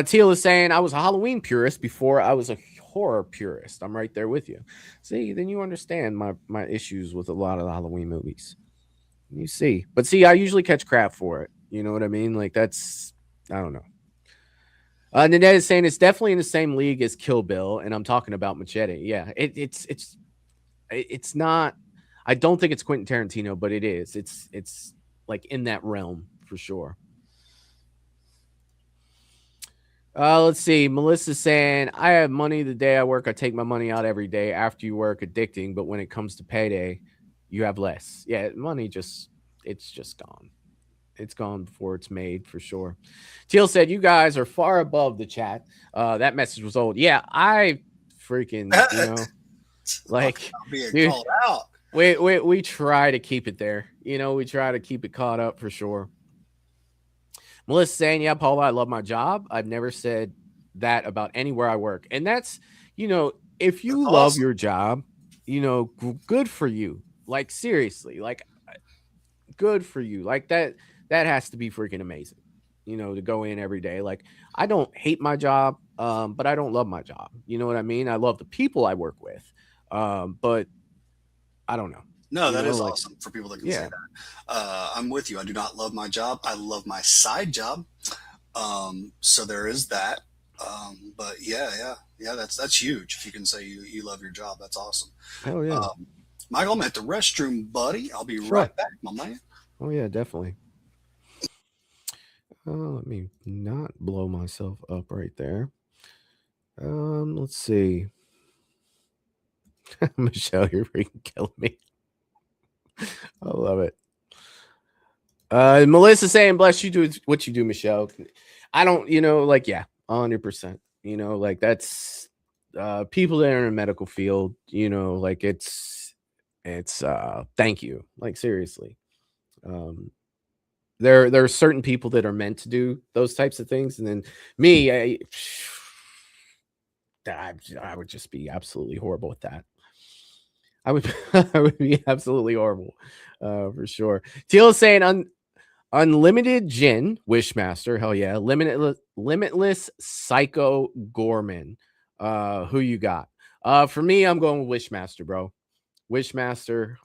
Teal is saying, I was a Halloween purist before I was a horror purist. I'm right there with you. See, then you understand my issues with a lot of the Halloween movies. You see. But see, I usually catch crap for it. You know what I mean? Like, that's, I don't know. Nanette is saying it's definitely in the same league as Kill Bill, and I'm talking about Machete. Yeah, it's not. I don't think it's Quentin Tarantino, but it is. It's like in that realm for sure. Let's see. Melissa's saying, I have money the day I work. I take my money out every day. After you work, addicting. But when it comes to payday, you have less. Yeah, money it's just gone. It's gone before it's made for sure. Teal said, you guys are far above the chat. That message was old. Yeah, I freaking, like, being called out. We try to keep it there. We try to keep it caught up for sure. Melissa saying, yeah, Paula, I love my job. I've never said that about anywhere I work. And that's, if you that's love awesome. your job, good for you. Like, seriously, like, good for you. Like, that has to be freaking amazing, to go in every day. Like, I don't hate my job, but I don't love my job. You know what I mean? I love the people I work with, but I don't know. No, that is awesome for people that can say that. I'm with you. I do not love my job. I love my side job. So there is that. But yeah, that's huge. If you can say you love your job, that's awesome. Oh yeah. Michael, I'm at the restroom, buddy. I'll be right back, my man. Oh yeah, definitely. Let me not blow myself up right there. Let's see. Michelle, you're freaking killing me. I love it. Melissa saying, bless you, do what you do, Michelle. I don't, like, yeah, 100%. Like that's people that are in a medical field, like it's thank you. Like seriously. There are certain people that are meant to do those types of things, and then me, I would just be absolutely horrible with that. I would I would be absolutely horrible, for sure. Teal is saying unlimited gin Wishmaster, hell yeah, limitless Psycho Gorman. Who you got? For me, I'm going with Wishmaster, bro. Wishmaster.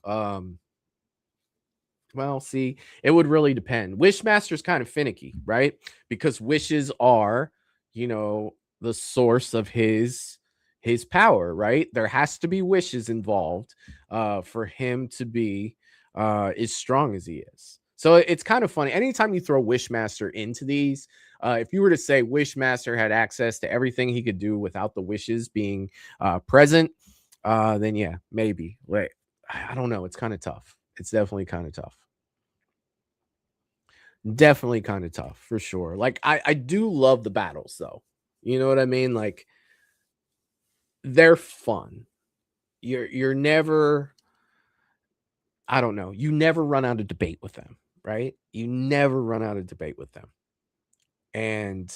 Well, see, it would really depend. Wishmaster's kind of finicky, right? Because wishes are, the source of his power, right? There has to be wishes involved for him to be as strong as he is. So it's kind of funny. Anytime you throw Wishmaster into these, if you were to say Wishmaster had access to everything he could do without the wishes being present, then yeah, maybe. Wait, I don't know. It's kind of tough. It's definitely kind of tough. Definitely kind of tough for sure. Like I do love the battles though. You know what I mean? Like they're fun. You're never, I don't know, you never run out of debate with them, right? You never run out of debate with them. And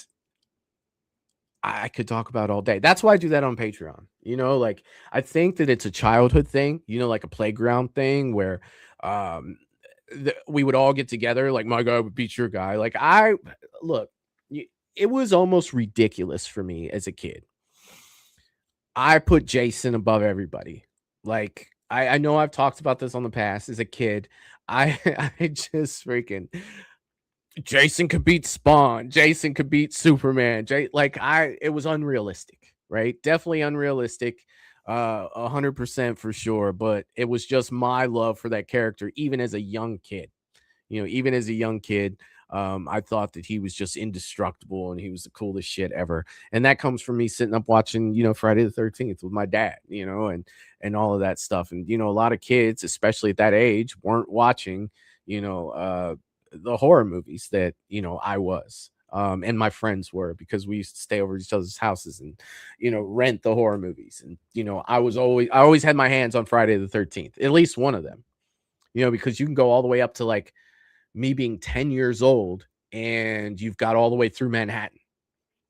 I could talk about all day. That's why I do that on Patreon. Like I think that it's a childhood thing, like a playground thing where we would all get together, like my guy would beat your guy. Like it was almost ridiculous for me as a kid. I put Jason above everybody. Like I know I've talked about this on the past. As a kid, I just freaking Jason could beat Spawn. Jason could beat Superman. It was unrealistic, right? Definitely unrealistic. 100% for sure. But it was just my love for that character, even as a young kid. Even as a young kid, I thought that he was just indestructible and he was the coolest shit ever. And that comes from me sitting up watching, Friday the 13th with my dad, and all of that stuff. And, a lot of kids, especially at that age, weren't watching, the horror movies that, I was. And my friends were, because we used to stay over each other's houses and, rent the horror movies. And, I always had my hands on Friday the 13th, at least one of them, because you can go all the way up to like me being 10 years old and you've got all the way through Manhattan,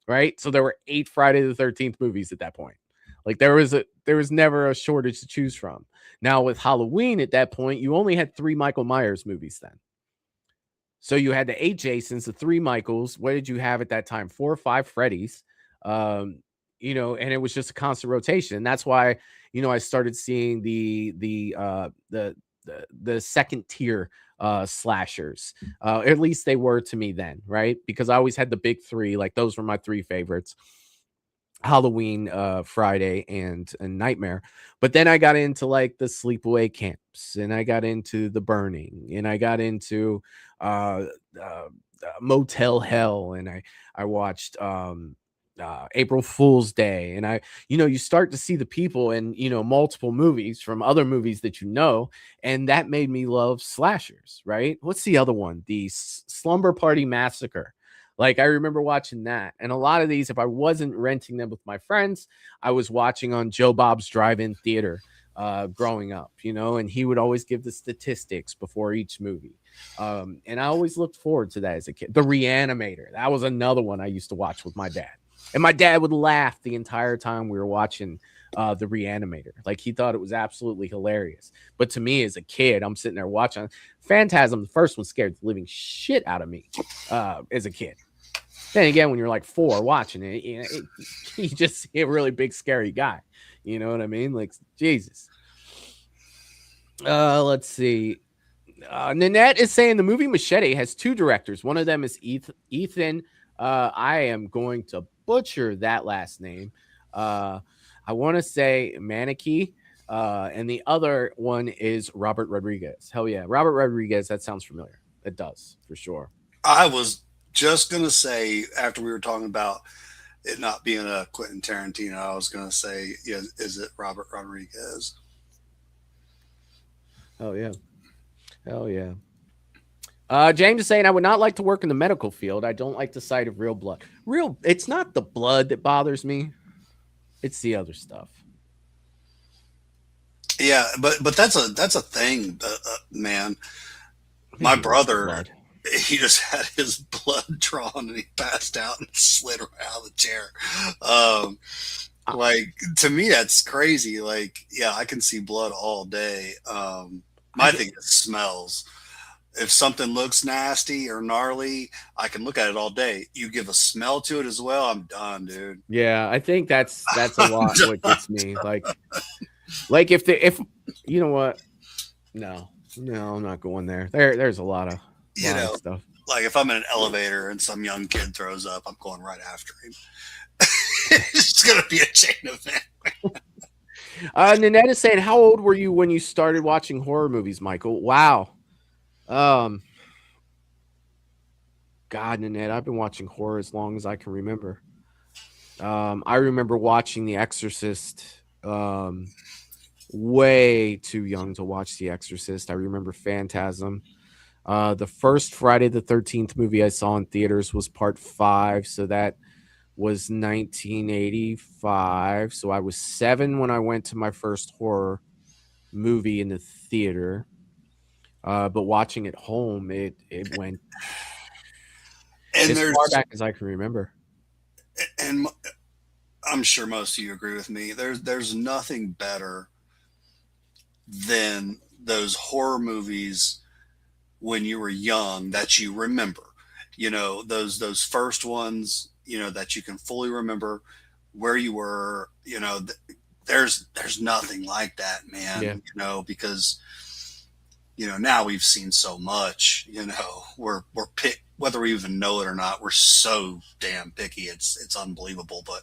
right? So there were 8 Friday the 13th movies at that point. Like there was never a shortage to choose from. Now with Halloween at that point, you only had 3 Michael Myers movies then. So you had the 8 Jasons, the 3 Michaels. What did you have at that time? 4 or 5 Freddys. And it was just a constant rotation. And that's why, I started seeing the second tier slashers. At least they were to me then, right? Because I always had the big 3. Like those were my 3 favorites: Halloween, Friday, and Nightmare. But then I got into like the sleepaway camps, and I got into the Burning, and I got into Motel Hell, and I watched April Fool's Day, and you start to see the people in multiple movies from other movies that and that made me love slashers, right? What's the other one? The Slumber Party Massacre. Like I remember watching that, and a lot of these, if I wasn't renting them with my friends, I was watching on Joe Bob's Drive-In Theater growing up, and he would always give the statistics before each movie. And I always looked forward to that as a kid. The Reanimator, that was another one I used to watch with my dad. And my dad would laugh the entire time we were watching The Reanimator. Like he thought it was absolutely hilarious. But to me as a kid, I'm sitting there watching Phantasm. The first one scared the living shit out of me as a kid. Then again, when you're like 4 watching it, you just see a really big, scary guy. You know what I mean? Like, Jesus. Let's see. Nanette is saying the movie Machete has 2 directors. One of them is Ethan. I am going to butcher that last name. I want to say Maneki. And the other one is Robert Rodriguez. Hell yeah. Robert Rodriguez. That sounds familiar. It does, for sure. I was just gonna say, after we were talking about it not being a Quentin Tarantino, I was gonna say, yeah, is it Robert Rodriguez? Oh yeah. Hell yeah. James is saying, I would not like to work in the medical field. I don't like the sight of real blood. It's not the blood that bothers me. It's the other stuff. Yeah, but that's a thing, man. My brother, he just had his blood drawn and he passed out and slid out of the chair. Like, to me, that's crazy. Like, yeah, I can see blood all day. My thing is smells. If something looks nasty or gnarly, I can look at it all day. You give a smell to it as well, I'm done, dude. Yeah, I think that's a lot what gets me. Like if you know what? No, I'm not going there. There's a lot of stuff. Like if I'm in an elevator and some young kid throws up, I'm going right after him. It's gonna be a chain event. Nanette is saying, how old were you when you started watching horror movies, Michael? Wow. God, Nanette, I've been watching horror as long as I can remember. I remember watching The Exorcist way too young to watch The Exorcist. I remember Phantasm. The first Friday the 13th movie I saw in theaters was part 5, so that was 1985. So I was 7 when I went to my first horror movie in the theater. But watching it home, it went as far back as I can remember. And I'm sure most of you agree with me. There's nothing better than those horror movies when you were young that you remember. You know, those first ones, you know, that you can fully remember where you were. You know, there's nothing like that, man. Yeah. You know, because you know, now we've seen so much, you know, we're pick, whether we even know it or not, we're so damn picky. It's unbelievable. But,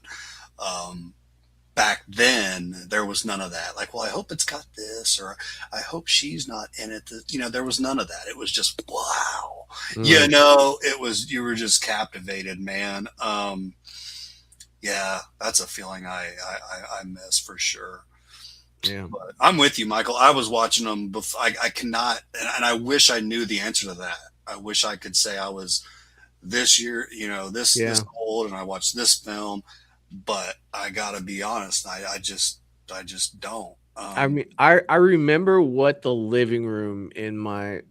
back then there was none of that. Like, well, I hope it's got this, or I hope she's not in it. You know, there was none of that. It was just, wow. You know, you were just captivated, man. Yeah, that's a feeling I miss for sure. Yeah, but I'm with you, Michael. I was watching them before. I cannot, and I wish I knew the answer to that. I wish I could say I was this year, you know, this old, and I watched this film. But I gotta be honest, I just don't. I mean, I remember what the living room in my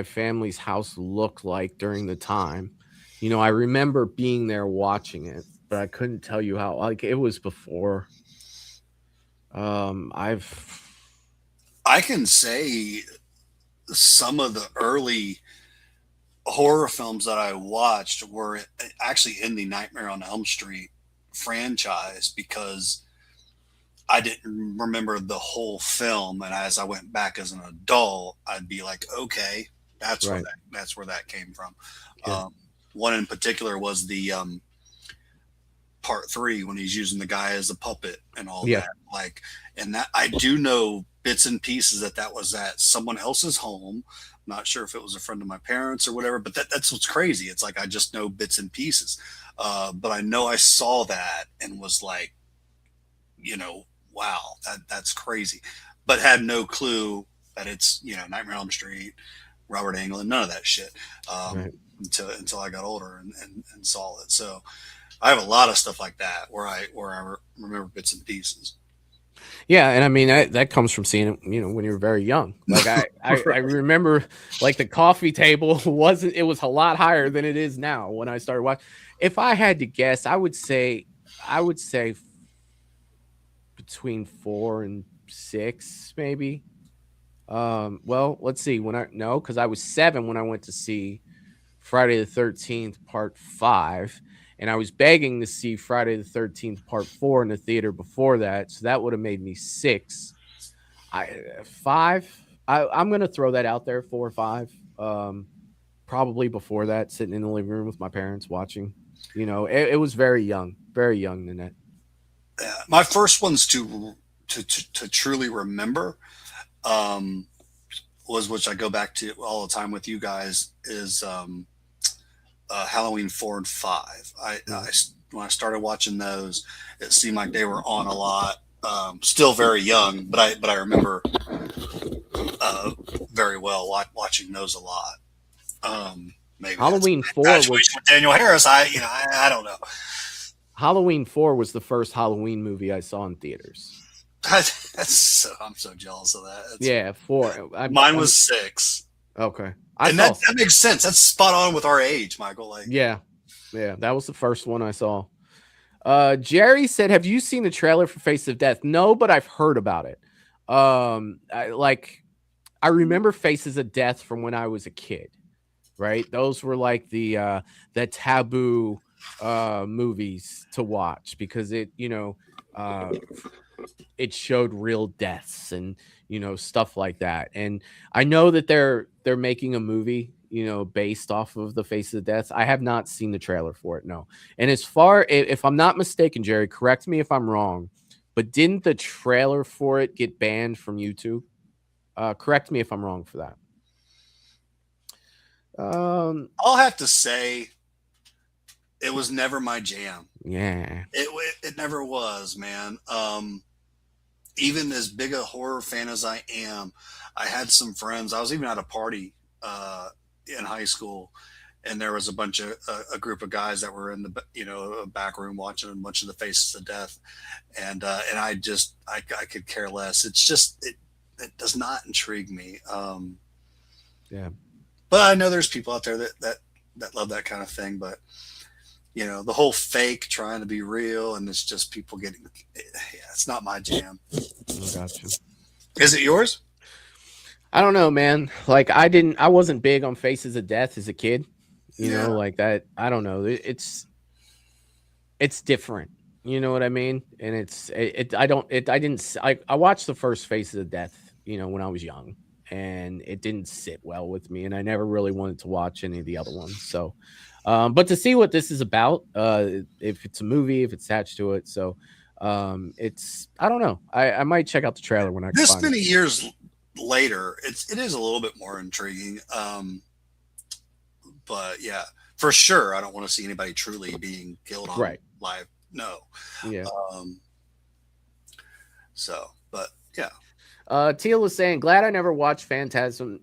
family's house looked like during the time. You know, I remember being there watching it, but I couldn't tell you how. Like, it was before. I can say some of the early horror films that I watched were actually in the Nightmare on Elm Street franchise, because I didn't remember the whole film, and as I went back as an adult, I'd be like, okay, that's right. where that came from. Yeah. One in particular was the part 3, when he's using the guy as a puppet and all that. Like, and that I do know bits and pieces that was at someone else's home. I'm not sure if it was a friend of my parents or whatever, but that's what's crazy. It's like I just know bits and pieces. But I know I saw that and was like, you know, wow, that's crazy. But had no clue that it's, you know, Nightmare on Elm Street, Robert Englund, none of that shit. Until I got older and saw it. So I have a lot of stuff like that where I remember bits and pieces. Yeah, and I mean that comes from seeing it, you know, when you were very young. Like I remember, like, the coffee table was a lot higher than it is now when I started watching. If I had to guess, I would say between 4 and 6, maybe. Well, let's see. Because I was 7 when I went to see Friday the 13th Part 5. And I was begging to see Friday the 13th Part 4 in the theater before that. So that would have made me 6. 5. I'm going to throw that out there, 4 or 5. Probably before that, sitting in the living room with my parents watching. You know, it was very young, Nanette. My first ones to truly remember was, which I go back to all the time with you guys, is Halloween 4 and 5. When I started watching those, it seemed like they were on a lot. Still very young, but I remember very well watching those a lot. Maybe Halloween 4 was with Daniel Harris. I don't know. Halloween 4 was the first Halloween movie I saw in theaters. I'm so jealous of that. Yeah, 4. Mine was 6. Okay. That makes sense. That's spot on with our age, Michael. Like, yeah, that was the first one I saw. Jerry said, "Have you seen the trailer for Face of Death?" No, but I've heard about it. I remember Faces of Death from when I was a kid. Right, those were like the taboo movies to watch because it showed real deaths and stuff like that. And I know that they're making a movie based off of the Face of Death. I have not seen the trailer for it, no. And if I'm not mistaken, Jerry, correct me if I'm wrong, but didn't the trailer for it get banned from YouTube? Correct me if I'm wrong for that. I'll have to say it was never my jam. Yeah, it never was, man. Even as big a horror fan as I am, I had some friends. I was even at a party in high school, and there was a group of guys that were in the back room watching a bunch of the Faces of Death, and I could care less. It's just it does not intrigue me. Yeah. But I know there's people out there that love that kind of thing. But the whole fake trying to be real, and it's just people getting. Yeah, it's not my jam. Gotcha. Is it yours? I don't know, man. Like I wasn't big on Faces of Death as a kid. You know, like that. I don't know. It's different. You know what I mean? And I watched the first Faces of Death, when I was young. And it didn't sit well with me, and I never really wanted to watch any of the other ones. So, but to see what this is about, if it's a movie, if it's attached to it, so I don't know. I might check out the trailer when I can this find many it. years later. It is a little bit more intriguing, but yeah, for sure, I don't want to see anybody truly being killed on live. No, yeah. But yeah. Teal was saying, glad I never watched Phantasm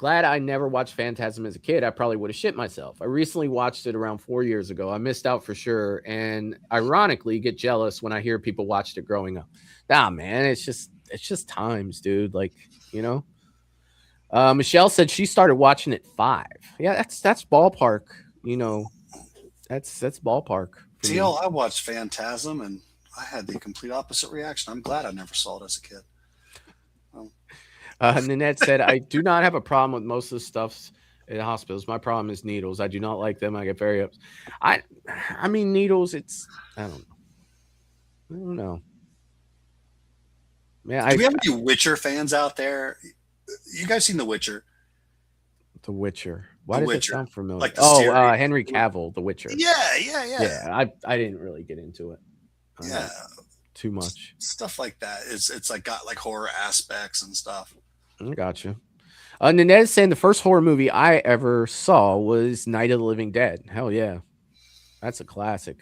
as a kid. I probably would have shit myself. I recently watched it around 4 years ago. I missed out for sure. And ironically, get jealous when I hear people watched it growing up. Nah, man, it's just times, dude. Like, Michelle said she started watching at 5. Yeah, that's ballpark. That's ballpark. Teal, I watched Phantasm and I had the complete opposite reaction. I'm glad I never saw it as a kid. Nanette said, I do not have a problem with most of the stuffs in hospitals. My problem is needles. I do not like them. I get very upset. I mean, needles, I don't know. Man, do we have any Witcher fans out there? You guys seen The Witcher? The Witcher. Why does it sound familiar? Like Henry Cavill, The Witcher. Yeah. Yeah, I didn't really get into it. Too much stuff like that. It's like got like horror aspects and stuff. I gotcha. Nanette is saying the first horror movie I ever saw was Night of the Living Dead. Hell yeah, that's a classic.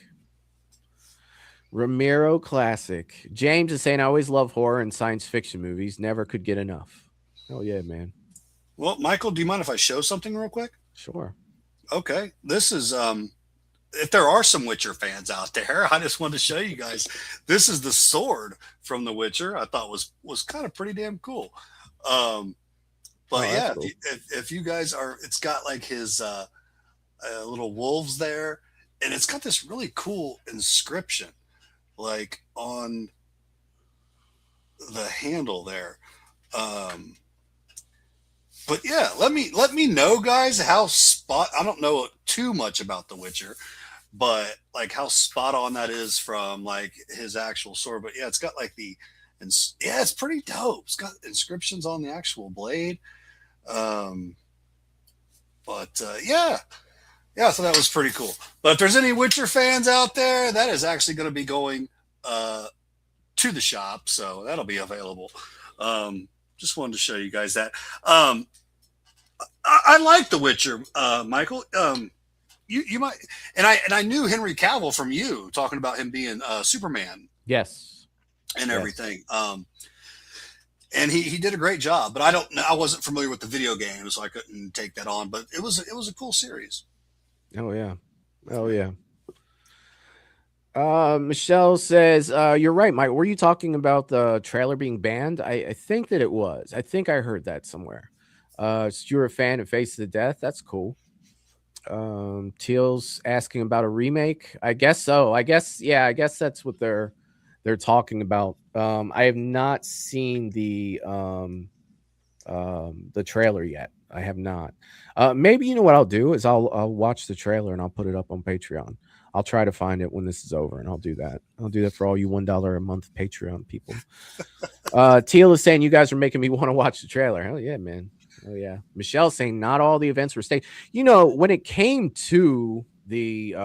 Ramiro classic. James is saying I always love horror and science fiction movies. Never could get enough. Hell yeah, man. Well, Michael, do you mind if I show something real quick? Sure. Okay, this is if there are some Witcher fans out there, I just wanted to show you guys. This is the sword from The Witcher. I thought was kind of pretty damn cool. But yeah, cool. If you guys are, it's got like his little wolves there, and it's got this really cool inscription, like on the handle there. But yeah, let me know, guys, how I don't know too much about The Witcher, but like how spot on that is from like his actual sword. But yeah, it's got like it's pretty dope. It's got inscriptions on the actual blade. Yeah, so that was pretty cool. But if there's any Witcher fans out there, that is actually going to be going to the shop, so that'll be available. Just wanted to show you guys that. I like The Witcher, Michael. you might, and I knew Henry Cavill from you talking about him being Superman. Yes. And everything. And he did a great job, but I wasn't familiar with the video game, so I couldn't take that on. But it was a cool series. Oh yeah. Oh yeah. Michelle says, you're right, Mike. Were you talking about the trailer being banned? I think that it was. I think I heard that somewhere. So you're a fan of Face of the Death. That's cool. Teal's asking about a remake. I guess so. I guess that's what they're talking about. I have not seen the trailer yet. I have not. Maybe you know what I'll do is I'll watch the trailer and I'll put it up on Patreon. I'll try to find it when this is over, and I'll do that. I'll do that for all you $1 a month Patreon people. Teal is saying you guys are making me want to watch the trailer. Hell yeah, man. Oh yeah. Michelle's saying not all the events were staged. You know, when it came to the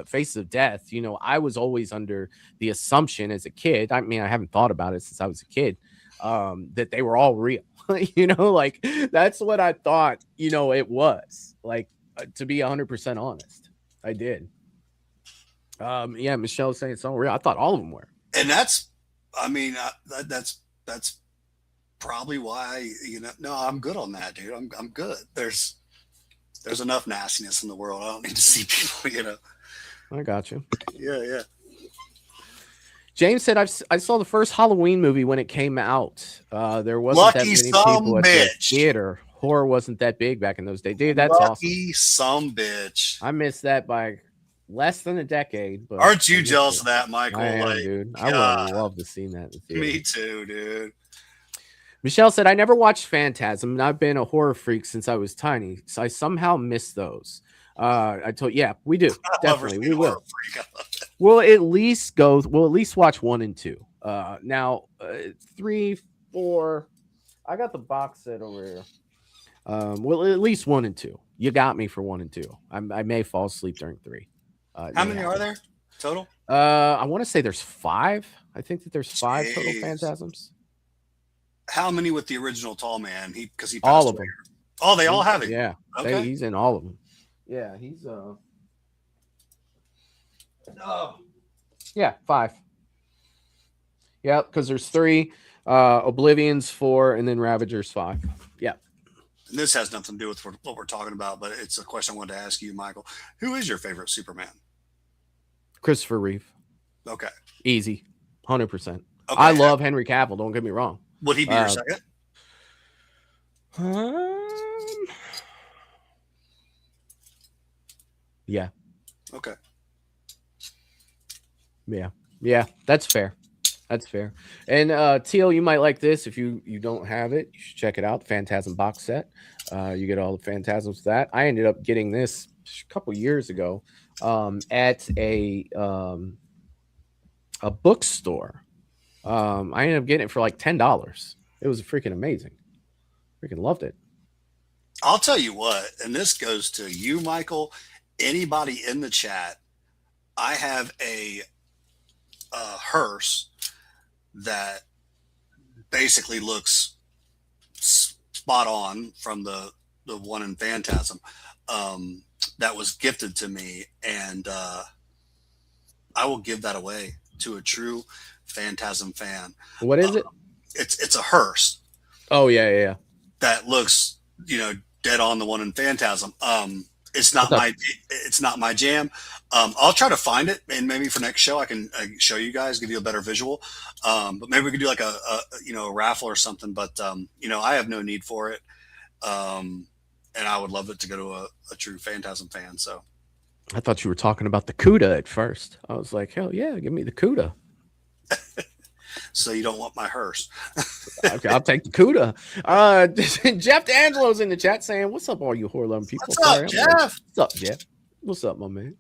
Face of Death, you know, I was always under the assumption as a kid. I mean, I haven't thought about it since I was a kid, that they were all real. You know, like that's what I thought. You know, it was like to be 100% honest, I did. Yeah, Michelle's saying it's all real. I thought all of them were, and that's probably why, you know. No, I'm good on that, dude. I'm good. There's enough nastiness in the world. I don't need to see people, you know. I got you. Yeah. James said, I saw the first Halloween movie when it came out. There wasn't that many people at the theater. Horror wasn't that big back in those days. Dude, that's Lucky some bitch. I missed that by less than a decade. But aren't you jealous of that, Michael? I am, dude. I would have loved to seen that in the theater. Me too, dude. Michelle said, I never watched Phantasm, and I've been a horror freak since I was tiny, so I somehow miss those. Yeah, we do. Definitely, we will. We'll at least watch 1 and 2. Now, 3, 4, I got the box set over here. Well, at least 1 and 2. You got me for 1 and 2. I may fall asleep during 3. How many are there total? I want to say there's 5. I think that there's 5 total Phantasms. How many with the original tall man? Because he all of them. Oh, they all have it. Yeah. Okay. He's in all of them. Yeah, he's yeah, 5. Yeah, because there's 3, Oblivion's 4, and then Ravager's 5. Yeah. And this has nothing to do with what we're talking about, but it's a question I wanted to ask you, Michael. Who is your favorite Superman? Christopher Reeve. Okay. Easy. 100%. Okay. I love Henry Cavill, don't get me wrong. Would he be your second? Yeah. Okay. Yeah, that's fair. That's fair. And Teal, you might like this. If you don't have it, you should check it out. The Phantasm box set. You get all the Phantasms with that. I ended up getting this a couple years ago at a bookstore. I ended up getting it for like $10. It was freaking amazing. Freaking loved it. I'll tell you what, and this goes to you, Michael, anybody in the chat. I have a hearse that basically looks spot on from the one in Phantasm that was gifted to me, and I will give that away to a true Phantasm fan. What is it? It's a hearse. Oh yeah. That looks, dead on the one in Phantasm. It's not my jam. I'll try to find it, and maybe for next show I can show you guys, give you a better visual. But maybe we could do like a raffle or something. But I have no need for it, and I would love it to go to a true Phantasm fan. So I thought you were talking about the CUDA at first. I was like, hell yeah, give me the CUDA. So you don't want my hearse? Okay, I'll take the CUDA. Jeff D'Angelo's in the chat saying, "What's up, all you horror loving people?" What's up, Jeff? What's up, Jeff? What's up, my man?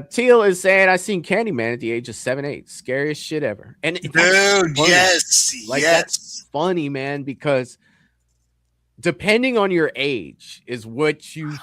Teal is saying, "I seen Candyman at the age of 7, 8. Scariest shit ever." And dude, yes, that's funny, man, because depending on your age is what you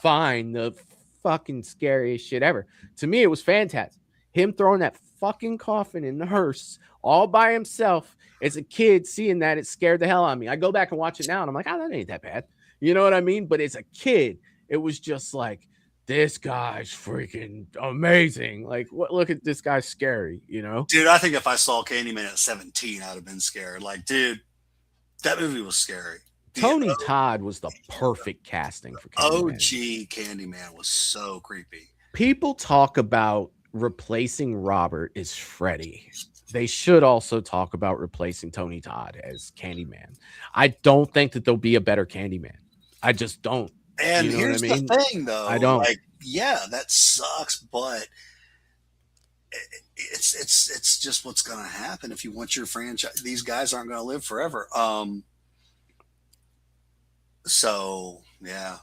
find the fucking scariest shit ever. To me, it was Phantasm. Him throwing that fucking coffin in the hearse all by himself as a kid, seeing that, it scared the hell out of me. I go back and watch it now and I'm like, oh, that ain't that bad. You know what I mean? But as a kid, It was just like, this guy's freaking amazing. Like, what? Look at this guy's scary, you know? Dude, I think if I saw Candyman at 17, I'd have been scared. Like, dude, that movie was scary. Tony Todd was the perfect casting for Candyman. OG Candyman was so creepy. People talk about replacing Robert as Freddy. They should also talk about replacing Tony Todd as Candyman. I don't think that there'll be a better Candyman. I just don't. And you know here's what I mean? the thing, though. I don't. Like, yeah, that sucks, but it's just what's going to happen if you want your franchise. These guys aren't going to live forever. So yeah.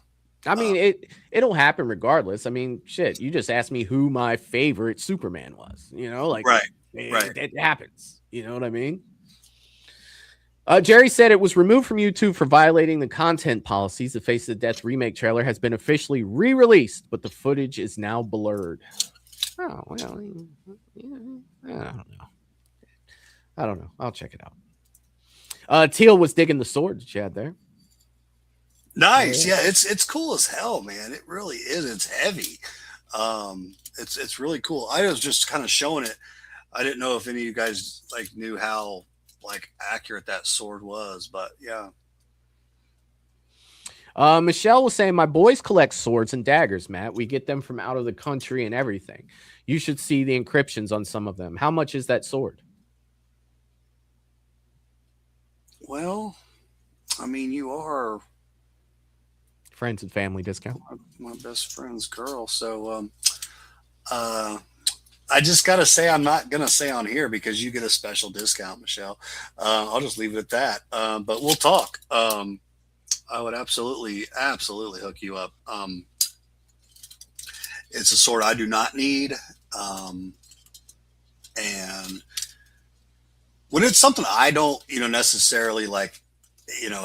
I mean, it'll happen regardless. I mean, shit, you just asked me who my favorite Superman was, you know, like, right. It happens. You know what I mean? Jerry said it was removed from YouTube for violating the content policies. The Face of Death remake trailer has been officially re-released, but the footage is now blurred. Oh, well, I don't know. I'll check it out. Teal was digging the sword that you had there. Nice. Yeah, it's cool as hell, man. It really is. It's heavy. It's really cool. I was just kind of showing it. I didn't know if any of you guys like knew how like accurate that sword was, but yeah. Michelle was saying, my boys collect swords and daggers, Matt. We get them from out of the country and everything. You should see the encryptions on some of them. How much is that sword? Well, I mean, you are friends and family discount. My best friend's girl. So I just got to say, I'm not going to say on here because you get a special discount, Michelle. I'll just leave it at that. But we'll talk. I would absolutely hook you up. It's a sword I do not need. And when it's something I don't, necessarily like,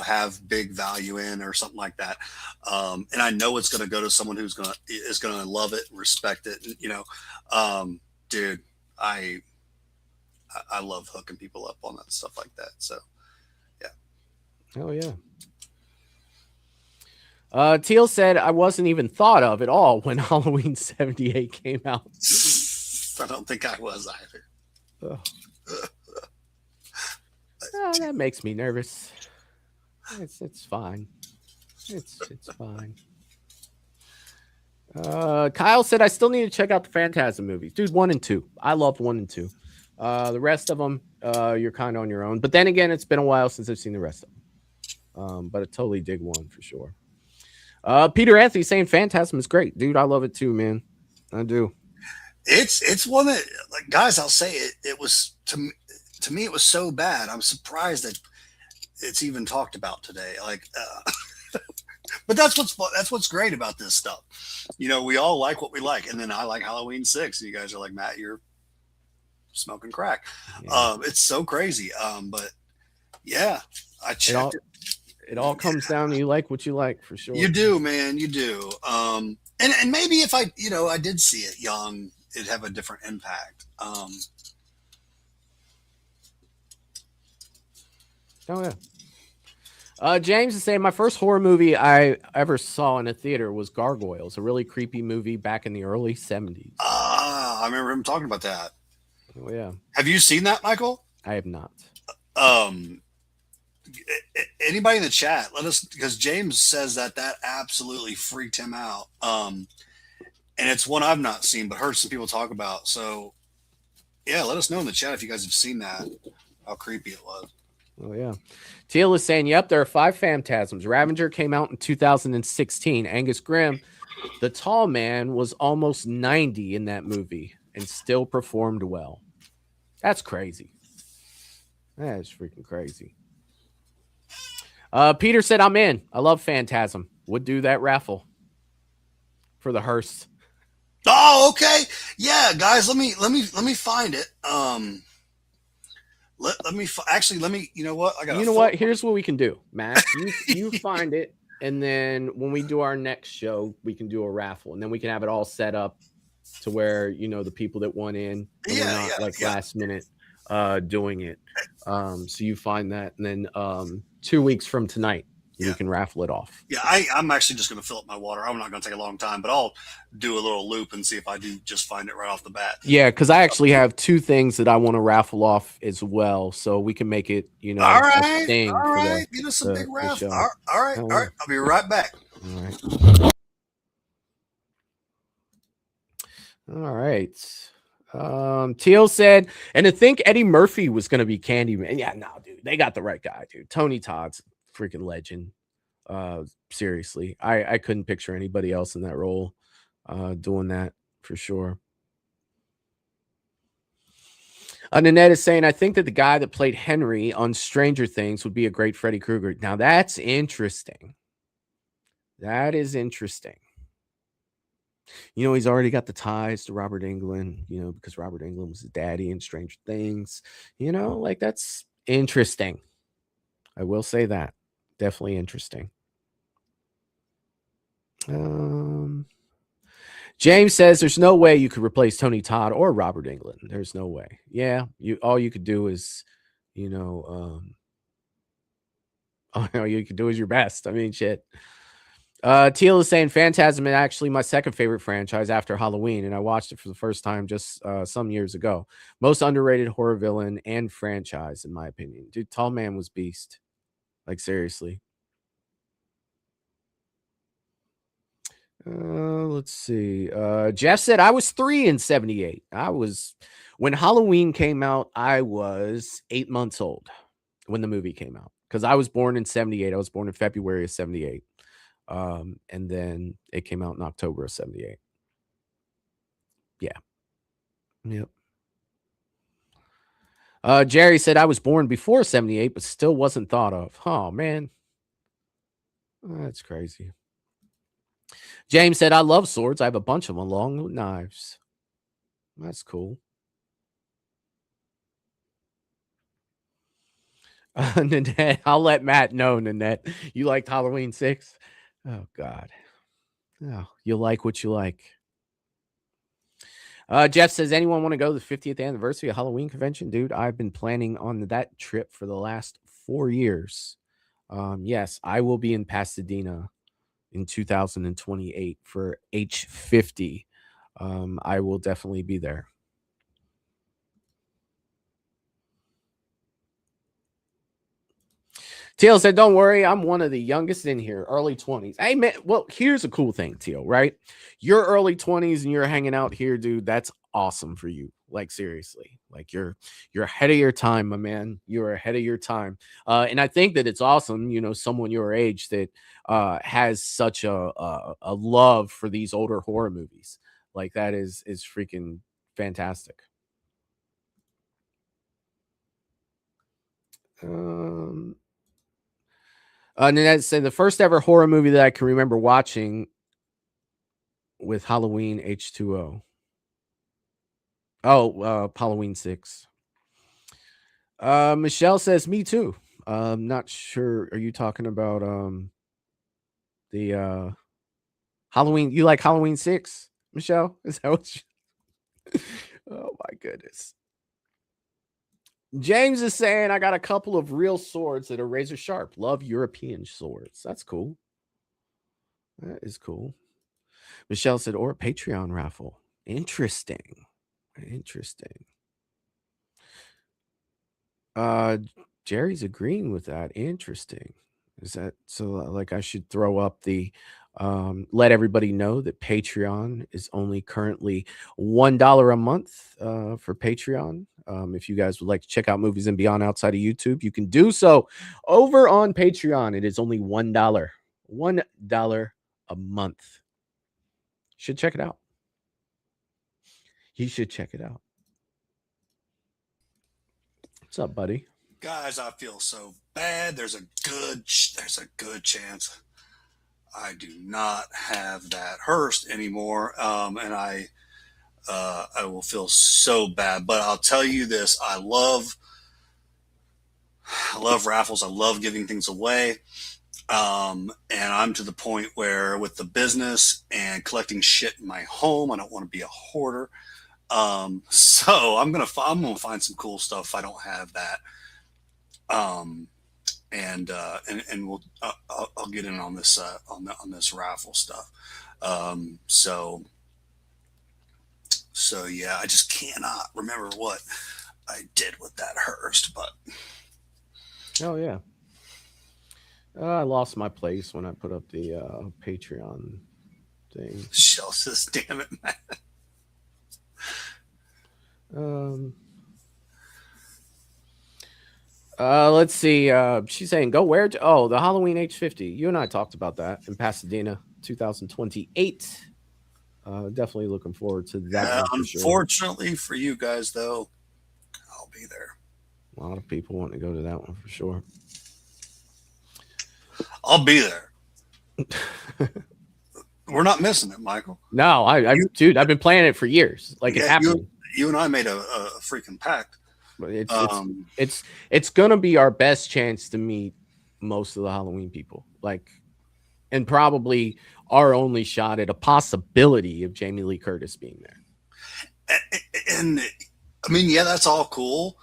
have big value in or something like that. And I know it's going to go to someone who's is going to love it, respect it. Dude, I love hooking people up on that stuff like that. So yeah. Oh yeah. Teal said I wasn't even thought of at all when Halloween 78 came out. I don't think I was either. That makes me nervous. It's fine. It's fine. Kyle said I still need to check out the Phantasm movies. Dude, 1 and 2. I loved 1 and 2. The rest of them, you're kind of on your own. But then again, it's been a while since I've seen the rest of them. But I totally dig 1 for sure. Peter Anthony saying Phantasm is great. Dude, I love it too, man. I do. It's one that, like, guys, I'll say it was to me it was so bad. I'm surprised that it's even talked about today. Like, but that's what's great about this stuff. We all like what we like, and then I like Halloween 6. And you guys are like, Matt, you're smoking crack. Yeah. It's so crazy. But yeah, I checked it. It all comes down to you like what you like, for sure. You do, man. You do. And maybe if I did see it young, it'd have a different impact. Oh yeah. James is saying my first horror movie I ever saw in a theater was Gargoyles, a really creepy movie back in the early 70s. I remember him talking about that. Oh yeah. Have you seen that, Michael? I have not. Anybody in the chat, let us, because James says that absolutely freaked him out. And it's one I've not seen, but heard some people talk about. So yeah, let us know in the chat if you guys have seen that, how creepy it was. Oh yeah. Teal is saying, yep, there are 5 Phantasms. Ravager came out in 2016. Angus Grimm, the tall man, was almost 90 in that movie and still performed well. That's crazy. That is freaking crazy. Peter said, I'm in. I love Phantasm. Would do that raffle for the hearse. Oh, okay. Yeah, guys, let me find it. Let me you know what? What? Here's what we can do, Matt. You find it, and then when we do our next show, we can do a raffle, and then we can have it all set up to where the people that want in, we're not last minute doing it. So you find that, and then 2 weeks from tonight, We can raffle it off. Yeah, I'm actually just going to fill up my water. I'm not going to take a long time, but I'll do a little loop and see if I do just find it right off the bat. Yeah, because I actually have 2 things that I want to raffle off as well, so we can make it, you know, All a thing. right, For the, get us a big raffle. show. All right. I'll be right back. All right. Teal said, and to think Eddie Murphy was going to be Candyman. Yeah, no, dude, they got the right guy, dude. Tony Todd's freaking legend. Seriously, I couldn't picture anybody else in that role doing that for sure. Nanette is saying, I think that the guy that played Henry on Stranger Things would be a great Freddy Krueger. Now that's interesting. That is interesting. You know, he's already got the ties to Robert Englund, you know, because Robert Englund was his daddy in Stranger Things. You know, like, that's interesting. I will say that. Definitely interesting. James says there's no way you could replace Tony Todd or Robert Englund. There's no way. Yeah, all you could do is, you know, all you could do is your best. I mean, shit. Teal is saying Phantasm is actually my second favorite franchise after Halloween, and I watched it for the first time just some years ago. Most underrated horror villain and franchise, in my opinion. Dude, Tall Man was beast. Like, seriously. Let's see. Jeff said I was 3 in 78. When Halloween came out, I was 8 months old when the movie came out, because I was born in 78. I was born in February of 78. And then it came out in October of 78. Yeah. Yep. Jerry said I was born before 78, but still wasn't thought of. Oh, man. That's crazy. James said, I love swords. I have a bunch of them along with knives. That's cool. Nanette, I'll let Matt know, Nanette. You liked Halloween 6? Oh, God. Oh, you like what you like. Jeff says, anyone want to go to the 50th anniversary of Halloween convention? Dude, I've been planning on that trip for the last 4 years. Yes, I will be in Pasadena in 2028 for H50. I will definitely be there. Teal said, don't worry, I'm one of the youngest in here, early 20s. Hey, man, well, here's a cool thing, Teal, right? You're early 20s and you're hanging out here, dude. That's awesome for you. Like, seriously. Like, you're ahead of your time, my man. You're ahead of your time. And I think that it's awesome, you know, someone your age that has such a love for these older horror movies. Like, that is freaking fantastic. Nanette said the first ever horror movie that I can remember watching with Halloween H2O. Oh, Halloween 6. Michelle says, me too. Not sure. Are you talking about the Halloween? You like Halloween 6, Michelle? Is that what you... Oh my goodness. James is saying, I got a couple of real swords that are razor sharp. Love European swords. That's cool. That is cool. Michelle said, or a Patreon raffle. Interesting. Jerry's agreeing with that. Interesting. Is that so? Like, I should throw up the let everybody know that Patreon is only currently $1 a month for Patreon. If you guys would like to check out Movies and Beyond outside of YouTube, you can do so over on Patreon. It is only $1. $1 a month. Should check it out. You should check it out. What's up, buddy? Guys, I feel so bad. There's a good chance I do not have that Hearst anymore, and I will feel so bad. But I'll tell you this: I love raffles. I love giving things away, and I'm to the point where with the business and collecting shit in my home, I don't want to be a hoarder. So I'm gonna find some cool stuff if I don't have that. and we'll I'll get in on this on this raffle stuff. So yeah, I just cannot remember what I did with that Hearst, but Oh yeah. I lost my place when I put up the Patreon thing. Shell says, "Damn it, man." Um. Let's see. She's saying, "Go where?" Oh, the Halloween H50. You and I talked about that in Pasadena, 2028. Definitely looking forward to that. One for sure. Unfortunately for you guys, though, I'll be there. A lot of people want to go to that one for sure. I'll be there. We're not missing it, Michael. No, dude, I've been planning it for years. Like it's happening. You and I made a freaking pact. But it's gonna be our best chance to meet most of the Halloween people. Like, and probably our only shot at a possibility of Jamie Lee Curtis being there. And I mean, yeah, that's all cool.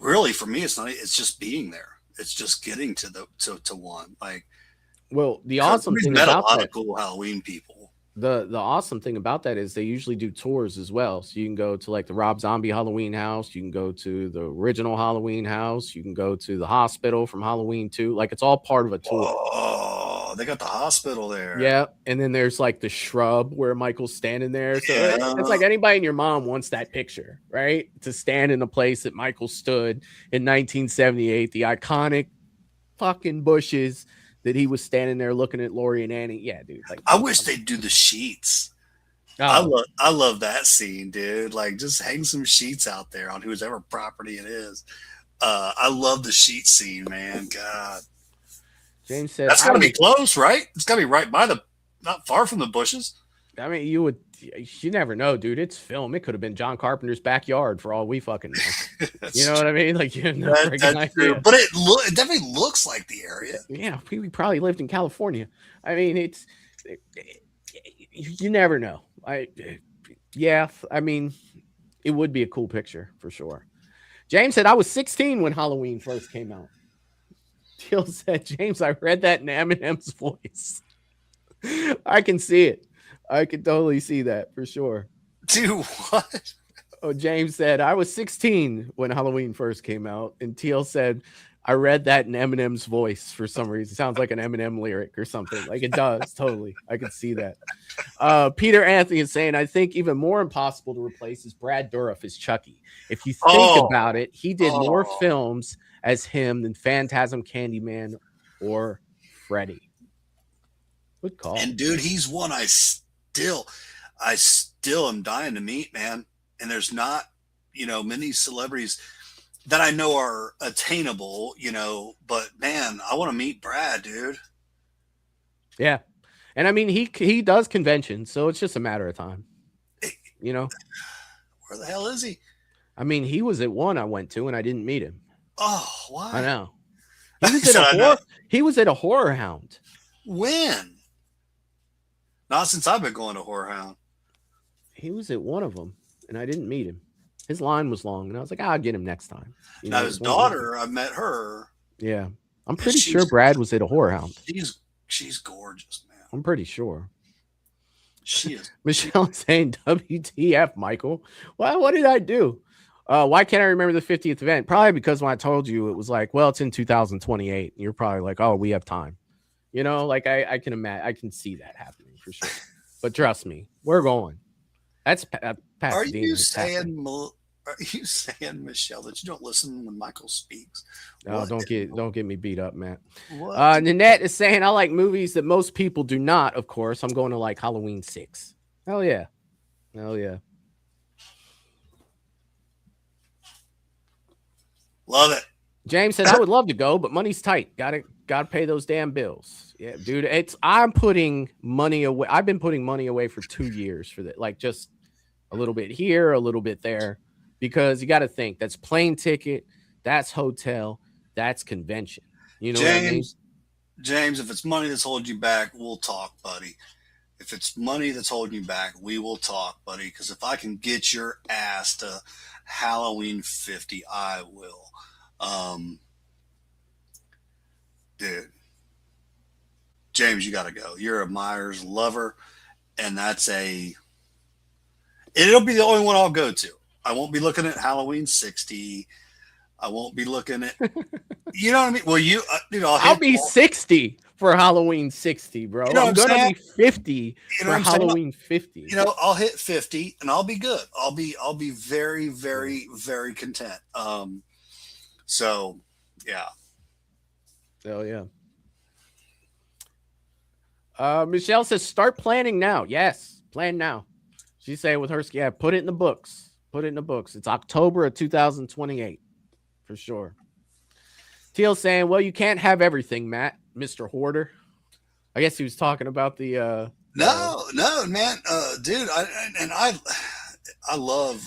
Really, for me, it's not. It's just being there. It's just getting to one. Like, well, the awesome thing met about a lot that, of cool Halloween people. The awesome thing about that is they usually do tours as well. So you can go to like the Rob Zombie Halloween house, you can go to the original Halloween house, you can go to the hospital from Halloween 2. Like it's all part of a tour. Oh, they got the hospital there. Yeah, and then there's like the shrub where Michael's standing there. So Yeah. it's like anybody and your mom wants that picture, right? To stand in the place that Michael stood in 1978, the iconic fucking bushes that he was standing there looking at Lori and Annie. Yeah, dude. Like, I wish they'd do the sheets. oh, I love that scene, dude. Like, just hang some sheets out there on whoever property it is. I love the sheet scene, man. God, James said that's gotta be close, right? It's gotta be right by not far from the bushes. I mean, you never know, dude. It's film. It could have been John Carpenter's backyard for all we fucking know. You know what I mean? Like, you have no freaking idea. True. But it definitely looks like the area. Yeah, we probably lived in California. I mean, you never know. Yeah, I mean, it would be a cool picture for sure. James said, I was 16 when Halloween first came out. Teal said, James, I read that in Eminem's voice. I can see it. I can totally see that for sure. Dude, what? Oh, James said, I was 16 when Halloween first came out. And Teal said, I read that in Eminem's voice for some reason. It sounds like an Eminem lyric or something. Like it does. Totally. I can see that. Peter Anthony is saying, I think even more impossible to replace is Brad Dourif as Chucky. If you think about it, he did more films as him than Phantasm, Candyman, or Freddy. Good call. And dude, he's one I still am dying to meet, man. And there's not, many celebrities that I know are attainable, but man, I want to meet Brad, dude. Yeah. And I mean, he does conventions, so it's just a matter of time. Where the hell is he? I mean, he was at one I went to and I didn't meet him. Oh, why? I know. He was at a horror hound. When? Not since I've been going to Horror Hound. He was at one of them, and I didn't meet him. His line was long, and I was like, I'll get him next time. Now, his daughter, I met her. Yeah. I'm pretty sure Brad was at a Horror Hound. She's gorgeous, man. I'm pretty sure. She is. Michelle saying, WTF, Michael. Well, what did I do? Why can't I remember the 50th event? Probably because when I told you, it was like, well, it's in 2028. And you're probably like, oh, we have time. Like I can imagine, I can see that happening for sure. But trust me, we're going. That's Pasadena. Are you saying, Michelle, that you don't listen when Michael speaks? No, don't get me beat up, Matt. What? Nanette is saying, I like movies that most people do not. Of course, I'm going to like Halloween 6. Hell yeah. Love it. James said, I would love to go, but money's tight. Gotta pay those damn bills. Yeah, dude. I'm putting money away. I've been putting money away for 2 years for that. Like just a little bit here, a little bit there, because you got to think that's plane ticket, that's hotel, that's convention. You know what I mean? James, if it's money that's holding you back, we'll talk, buddy. If it's money that's holding you back, we will talk, buddy. Because if I can get your ass to Halloween 50, I will. James, you got to go. You're a Myers lover, and it'll be the only one I'll go to. I won't be looking at Halloween 60. I won't be looking at, you know what I mean? Well, I'll be 60 for Halloween 60, bro. You know I'm going to be 50 You know for what I'm Halloween 50. I'll hit 50 and I'll be good. I'll be very, very, very content. So yeah. Oh yeah. Michelle says, start planning now. Yes, plan now. She's saying with her, yeah, put it in the books. Put it in the books. It's October of 2028 for sure. Teal saying, well, you can't have everything, Matt, Mr. Hoarder. I guess he was talking about the No, man, dude. I love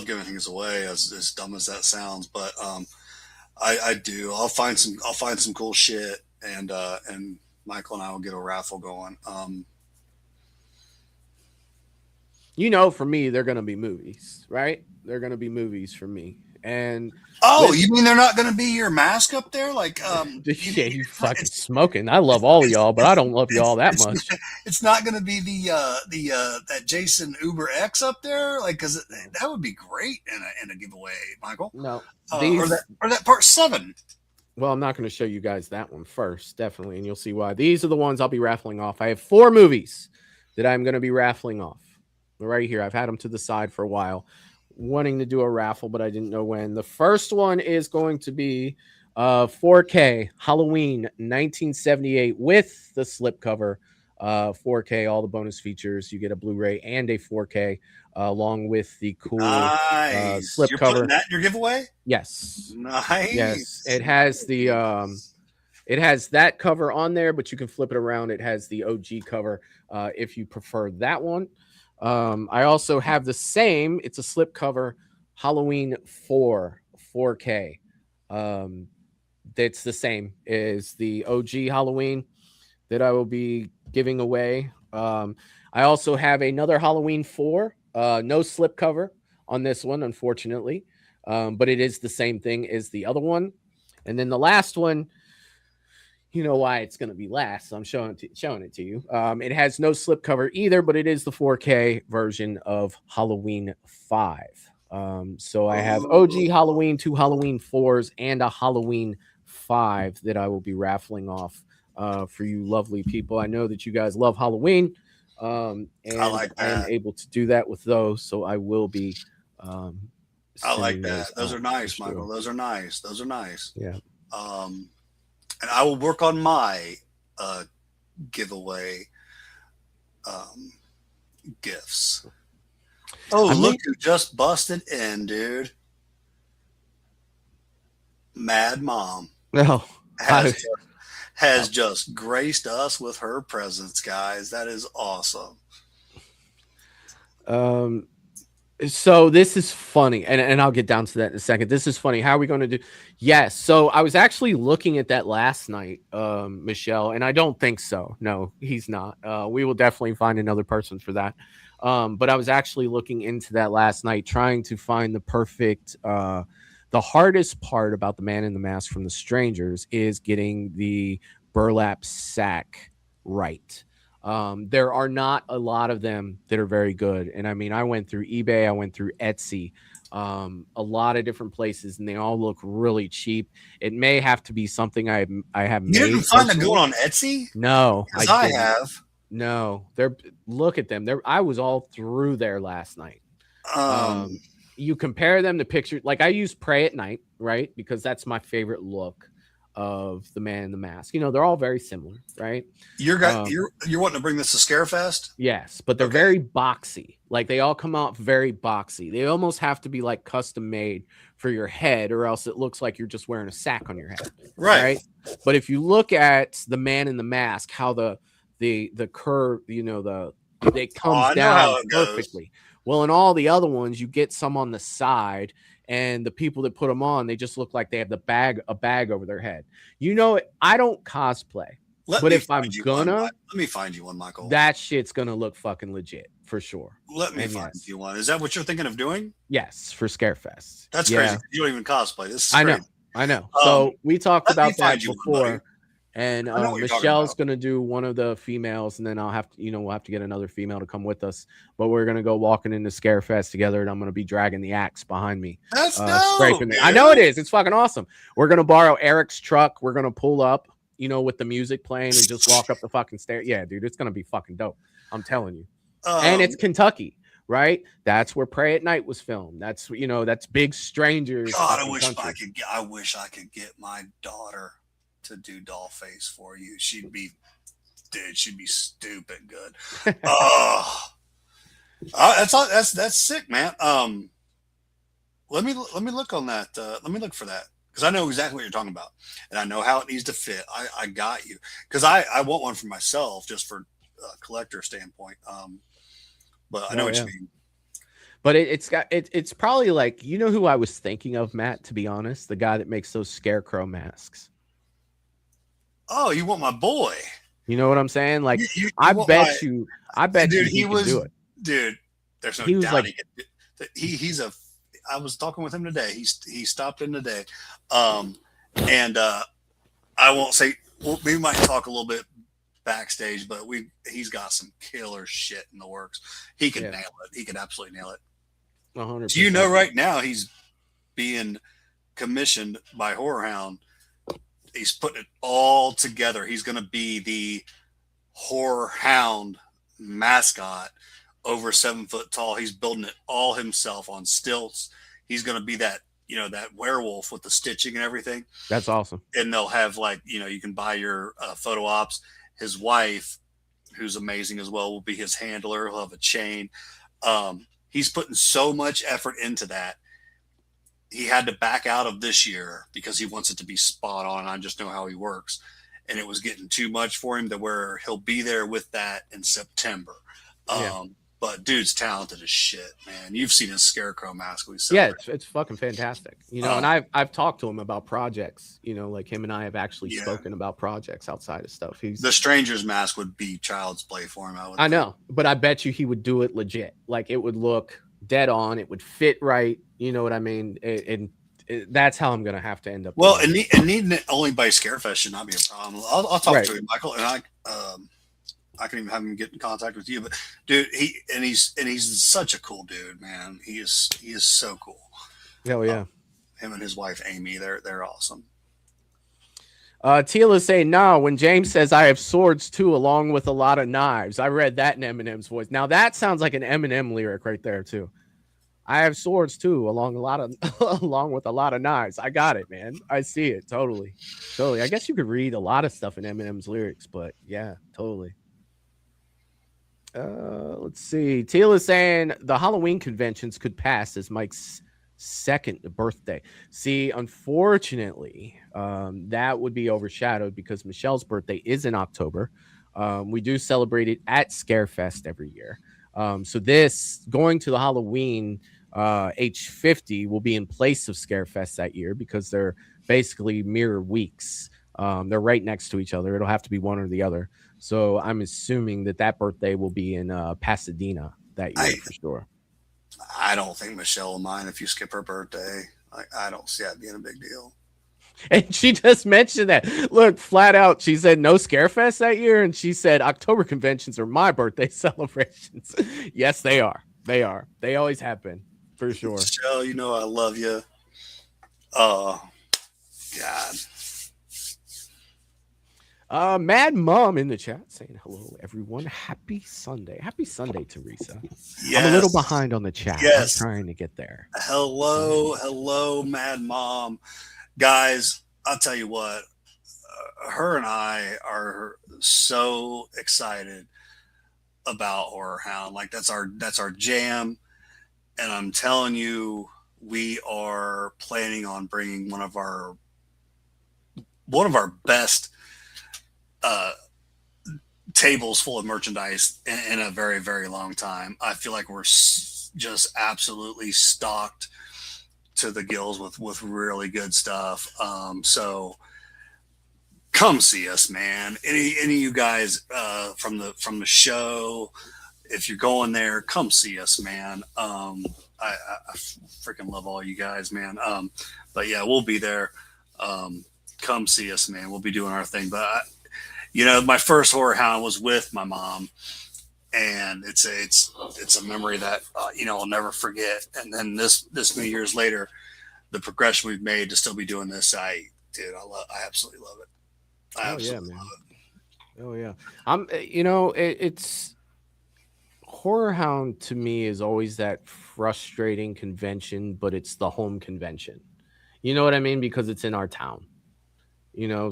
giving things away, as dumb as that sounds, but I do. I'll find some cool shit, and Michael and I will get a raffle going. For me, they're gonna be movies, right? They're gonna be movies for me. And you mean they're not gonna be your mask up there? Like, you fucking smoking. I love all of y'all, but I don't love y'all that much. It's not gonna be that Jason Uber X up there, like, because that would be great in a giveaway, Michael. No, or that part 7. Well, I'm not going to show you guys that one first, definitely, and you'll see why. These are the ones I'll be raffling off. I have 4 movies that I'm going to be raffling off right here. I've had them to the side for a while, wanting to do a raffle, but I didn't know when. The first one is going to be 4K Halloween 1978 with the slipcover. 4K, all the bonus features. You get a Blu-ray and a 4K along with the cool slipcover. You're putting that in your giveaway? Yes. Nice. Yes. It has the it has that cover on there, but you can flip it around. It has the OG cover if you prefer that one. I also have the same. It's a slipcover Halloween 4K. That's the same as the OG Halloween that I will be giving away. I also have another Halloween 4, no slipcover on this one, unfortunately, but it is the same thing as the other one. And then the last one, you know why it's going to be last, so I'm showing it to you. It has no slipcover either, but it is the 4K version of Halloween 5. So I have OG Halloween, 2 Halloween 4s, and a Halloween 5 that I will be raffling off for you lovely people. I know that you guys love Halloween, and I am able to do that with those, so I will be I like that. Those are nice, Michael. Sure. Those are nice. Yeah. And I will work on my giveaway gifts. Look who just busted in, dude. Mad Mom. No. Has just graced us with her presence, guys. That is awesome. So this is funny, and I'll get down to that in a second. This is funny. How are we going to do? Yes. So I was actually looking at that last night, Michelle, and I don't think so. No, he's not. We will definitely find another person for that. But I was actually looking into that last night, trying to find the perfect. The hardest part about the Man in the Mask from The Strangers is getting the burlap sack right. There are not a lot of them that are very good. And I mean, I went through eBay, I went through Etsy, a lot of different places, and they all look really cheap. It may have to be something I have made. You didn't find them going on Etsy? No. I have. No. Look at them. I was all through there last night. You compare them to pictures. Like I use Pray at Night, right? Because that's my favorite look of the Man in the Mask. They're all very similar, right? You're wanting to bring this to Scarefest? Yes, but they're very boxy. Like they all come out very boxy. They almost have to be like custom made for your head, or else it looks like you're just wearing a sack on your head. Right? But if you look at the Man in the Mask, how the curve, it comes down perfectly. Well, in all the other ones, you get some on the side, and the people that put them on, they just look like they have a bag over their head. I don't cosplay, but if I'm gonna, let me find you one, Michael. That shit's gonna look fucking legit for sure. Let me find you one. Is that what you're thinking of doing? Yes, for Scarefest. That's crazy. You don't even cosplay. This is I crazy. know. I know. So we talked about that you before. And I know what you're talking Michelle's about. gonna do one of the females, and then I'll have to, we'll have to get another female to come with us. But we're gonna go walking into Scarefest together, and I'm gonna be dragging the axe behind me. That's dope, scraping dude. I know it is. It's fucking awesome. We're gonna borrow Eric's truck. We're gonna pull up, with the music playing, and just walk up the fucking stairs. Yeah, dude, it's gonna be fucking dope. I'm telling you. And it's Kentucky, right? That's where Pray at Night was filmed. That's that's Big Strangers. God, I wish I could get my daughter to do Dollface for you. She'd be stupid good. That's sick, man. Let me look on that. Let me look for that, because I know exactly what you're talking about, and I know how it needs to fit. I got you, because I want one for myself, just for a collector standpoint. But I know what you mean. But it's probably like, who I was thinking of, Matt, to be honest, the guy that makes those scarecrow masks. Oh, you want my boy? You know what I'm saying? Like, I bet you he could do it. Dude, there's no doubt I was talking with him today. He stopped in today. And I won't say, we might talk a little bit backstage, but he's got some killer shit in the works. He can nail it. He can absolutely nail it. 100%. Do you know right now he's being commissioned by Horror Hound? He's putting it all together. He's going to be the Horror Hound mascot, over 7 foot tall. He's building it all himself on stilts. He's going to be that, that werewolf with the stitching and everything. That's awesome. And they'll have, like, you can buy your photo ops. His wife, who's amazing as well, will be his handler. He'll have a chain. He's putting so much effort into that. He had to back out of this year because he wants it to be spot on. I just know how he works. And it was getting too much for him, to where he'll be there with that in September. But dude's talented as shit, man. You've seen his scarecrow mask. It's fucking fantastic. And I've talked to him about projects, like him and I have actually spoken about projects outside of stuff. The Stranger's mask would be child's play for him. I know, but I bet you he would do it legit. Like, it would look dead on. It would fit right. You know what I mean? And that's how I'm going to have to end up. Well, and needing it only by Scarefest should not be a problem. I'll talk to him, Michael, and I can even have him get in contact with you. But dude, he's such a cool dude, man. He is so cool. Hell yeah. Him and his wife Amy, they're awesome. Tila saying, no, when James says I have swords too, along with a lot of knives. I read that in Eminem's voice. Now that sounds like an Eminem lyric right there too. I have swords too, along with a lot of knives. I got it, man. I see it. Totally. I guess you could read a lot of stuff in Eminem's lyrics, but yeah, totally. Let's see. Tila saying the Halloween conventions could pass as Mike's second birthday. See, unfortunately, that would be overshadowed because Michelle's birthday is in October. We do celebrate it at Scarefest every year. So this going to the Halloween H50 will be in place of Scarefest that year because they're basically mirror weeks. They're right next to each other. It'll have to be one or the other. So I'm assuming that birthday will be in Pasadena that year for sure. I don't think Michelle will mind if you skip her birthday. I don't see that being a big deal. And she just mentioned that. Look, flat out, she said no Scarefest that year, and she said October conventions are my birthday celebrations. Yes, they are. They are. They always have been, for sure. Michelle, I love you. Oh, God. Mad Mom in the chat saying hello, everyone. Happy Sunday. Happy Sunday, Teresa. Yes. I'm a little behind on the chat. Yes. I'm trying to get there. Hello, Mad Mom. Guys, I'll tell you what, her and I are so excited about Horror Hound. Like, that's our jam. And I'm telling you, we are planning on bringing one of our best tables full of merchandise in a very, very long time. I feel like we're just absolutely stocked to the gills with really good stuff. So come see us, man. Any of you guys from the show, if you're going there, come see us, man. I freaking love all you guys, man. But yeah, we'll be there. come see us, man. We'll be doing our thing. But my first horror hound was with my mom, and it's a memory that I'll never forget. And then this many years later, the progression we've made to still be doing this, I absolutely love it. I absolutely love it. Oh yeah. It's Horror Hound to me is always that frustrating convention, but it's the home convention. You know what I mean? Because it's in our town.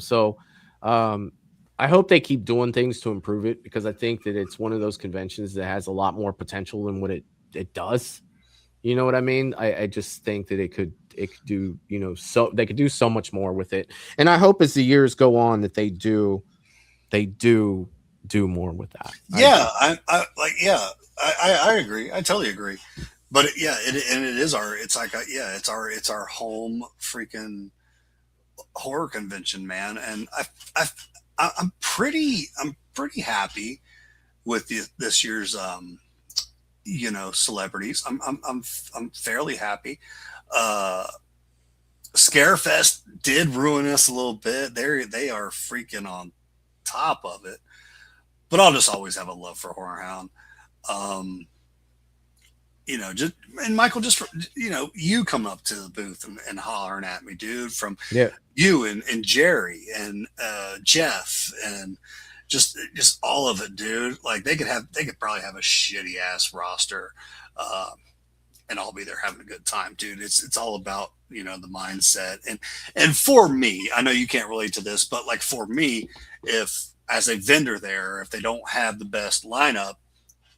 So I hope they keep doing things to improve it, because I think that it's one of those conventions that has a lot more potential than what it does. You know what I mean? I just think that it could do, so they could do so much more with it. And I hope as the years go on that they do more with that. Yeah, I agree. I totally agree. But it's our home freaking horror convention, man. And I'm pretty happy with this year's celebrities. I'm fairly happy. Scarefest did ruin us a little bit. They are freaking on top of it. But I'll just always have a love for Horror Hound. And Michael, just for, you coming up to the booth and hollering at me, dude, from you and Jerry and Jeff and just all of it, dude. Like they could probably have a shitty ass roster, and I'll be there having a good time, dude. It's all about the mindset and for me, I know you can't relate to this, but like for me, if as a vendor there, if they don't have the best lineup,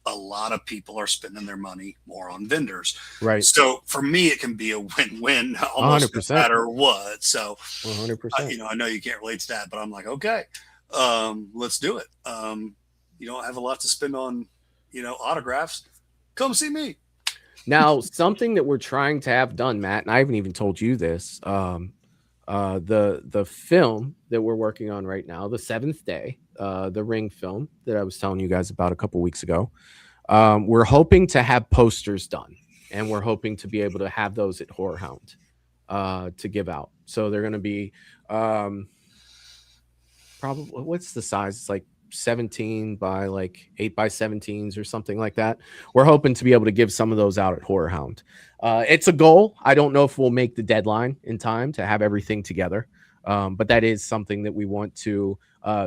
a lot of people are spending their money more on vendors. Right. So for me, it can be a win-win almost 100%. No matter what. So 100%. I know you can't relate to that, but I'm like, okay, let's do it. You don't have a lot to spend on, autographs. Come see me. Now, something that we're trying to have done, Matt, and I haven't even told you this, the film that we're working on right now, The Seventh Day, the Ring film that I was telling you guys about a couple weeks ago, we're hoping to have posters done, and we're hoping to be able to have those at Horror Hound to give out. So they're going to be probably, what's the size? It's like 17 by like 8 by 17s or something like that. We're hoping to be able to give some of those out at Horror Hound. It's a goal. I don't know if we'll make the deadline in time to have everything together, but that is something that we want to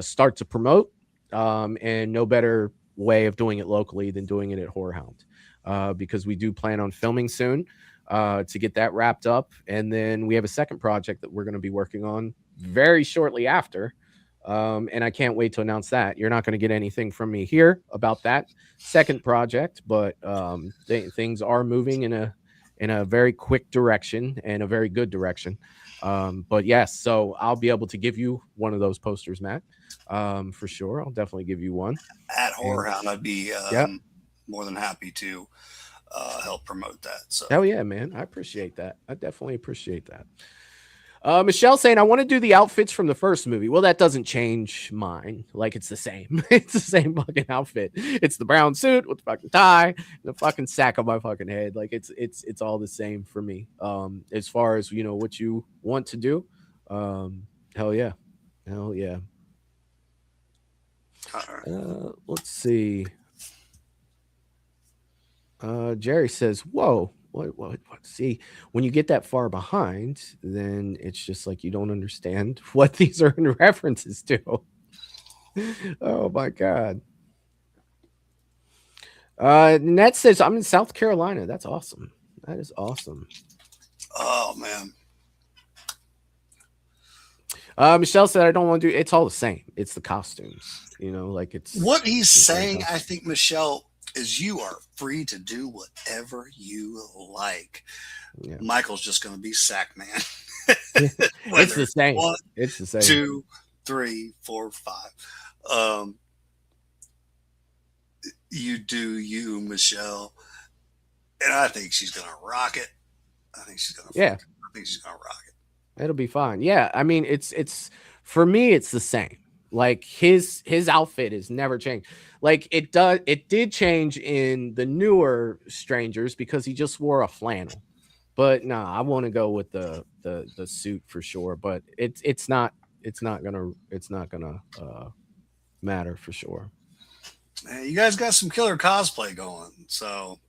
start to promote, and no better way of doing it locally than doing it at Horror Hound, because we do plan on filming soon to get that wrapped up, and then we have a second project that we're going to be working on very shortly after. And I can't wait to announce that. You're not going to get anything from me here about that second project, but things are moving in a very quick direction and a very good direction. But yes, so I'll be able to give you one of those posters, Matt, for sure. I'll definitely give you one at Horror Hound. I'd be more than happy to help promote that. So hell yeah, man. I appreciate that. I definitely appreciate that. Michelle saying, I want to do the outfits from the first movie. Well, that doesn't change mine. Like, it's the same. It's the same fucking outfit. It's the brown suit with the fucking tie and the fucking sack on my fucking head. Like, it's all the same for me. As far as, what you want to do. Hell yeah. Hell yeah. Let's see. Jerry says, whoa. What? See, when you get that far behind, then it's just like you don't understand what these are in references to. Oh my god. Ned says, I'm in South Carolina. That's awesome. That is awesome. Oh man. Michelle said, I don't want to do it's all the same. It's the costumes, like it's what he's saying. I think, Michelle, is you are free to do whatever you like. Yeah. Michael's just going to be Sack Man. It's the same. It's the same. 2, 3, 4, 5. You do you, Michelle, and I think she's going to rock it. I think she's going to rock it. It'll be fine. Yeah, I mean, it's for me, it's the same. Like his outfit is never changed. Like it did change in the newer Strangers because he just wore a flannel. But nah, I want to go with the the suit for sure, but it's not gonna matter for sure. Man, you guys got some killer cosplay going. So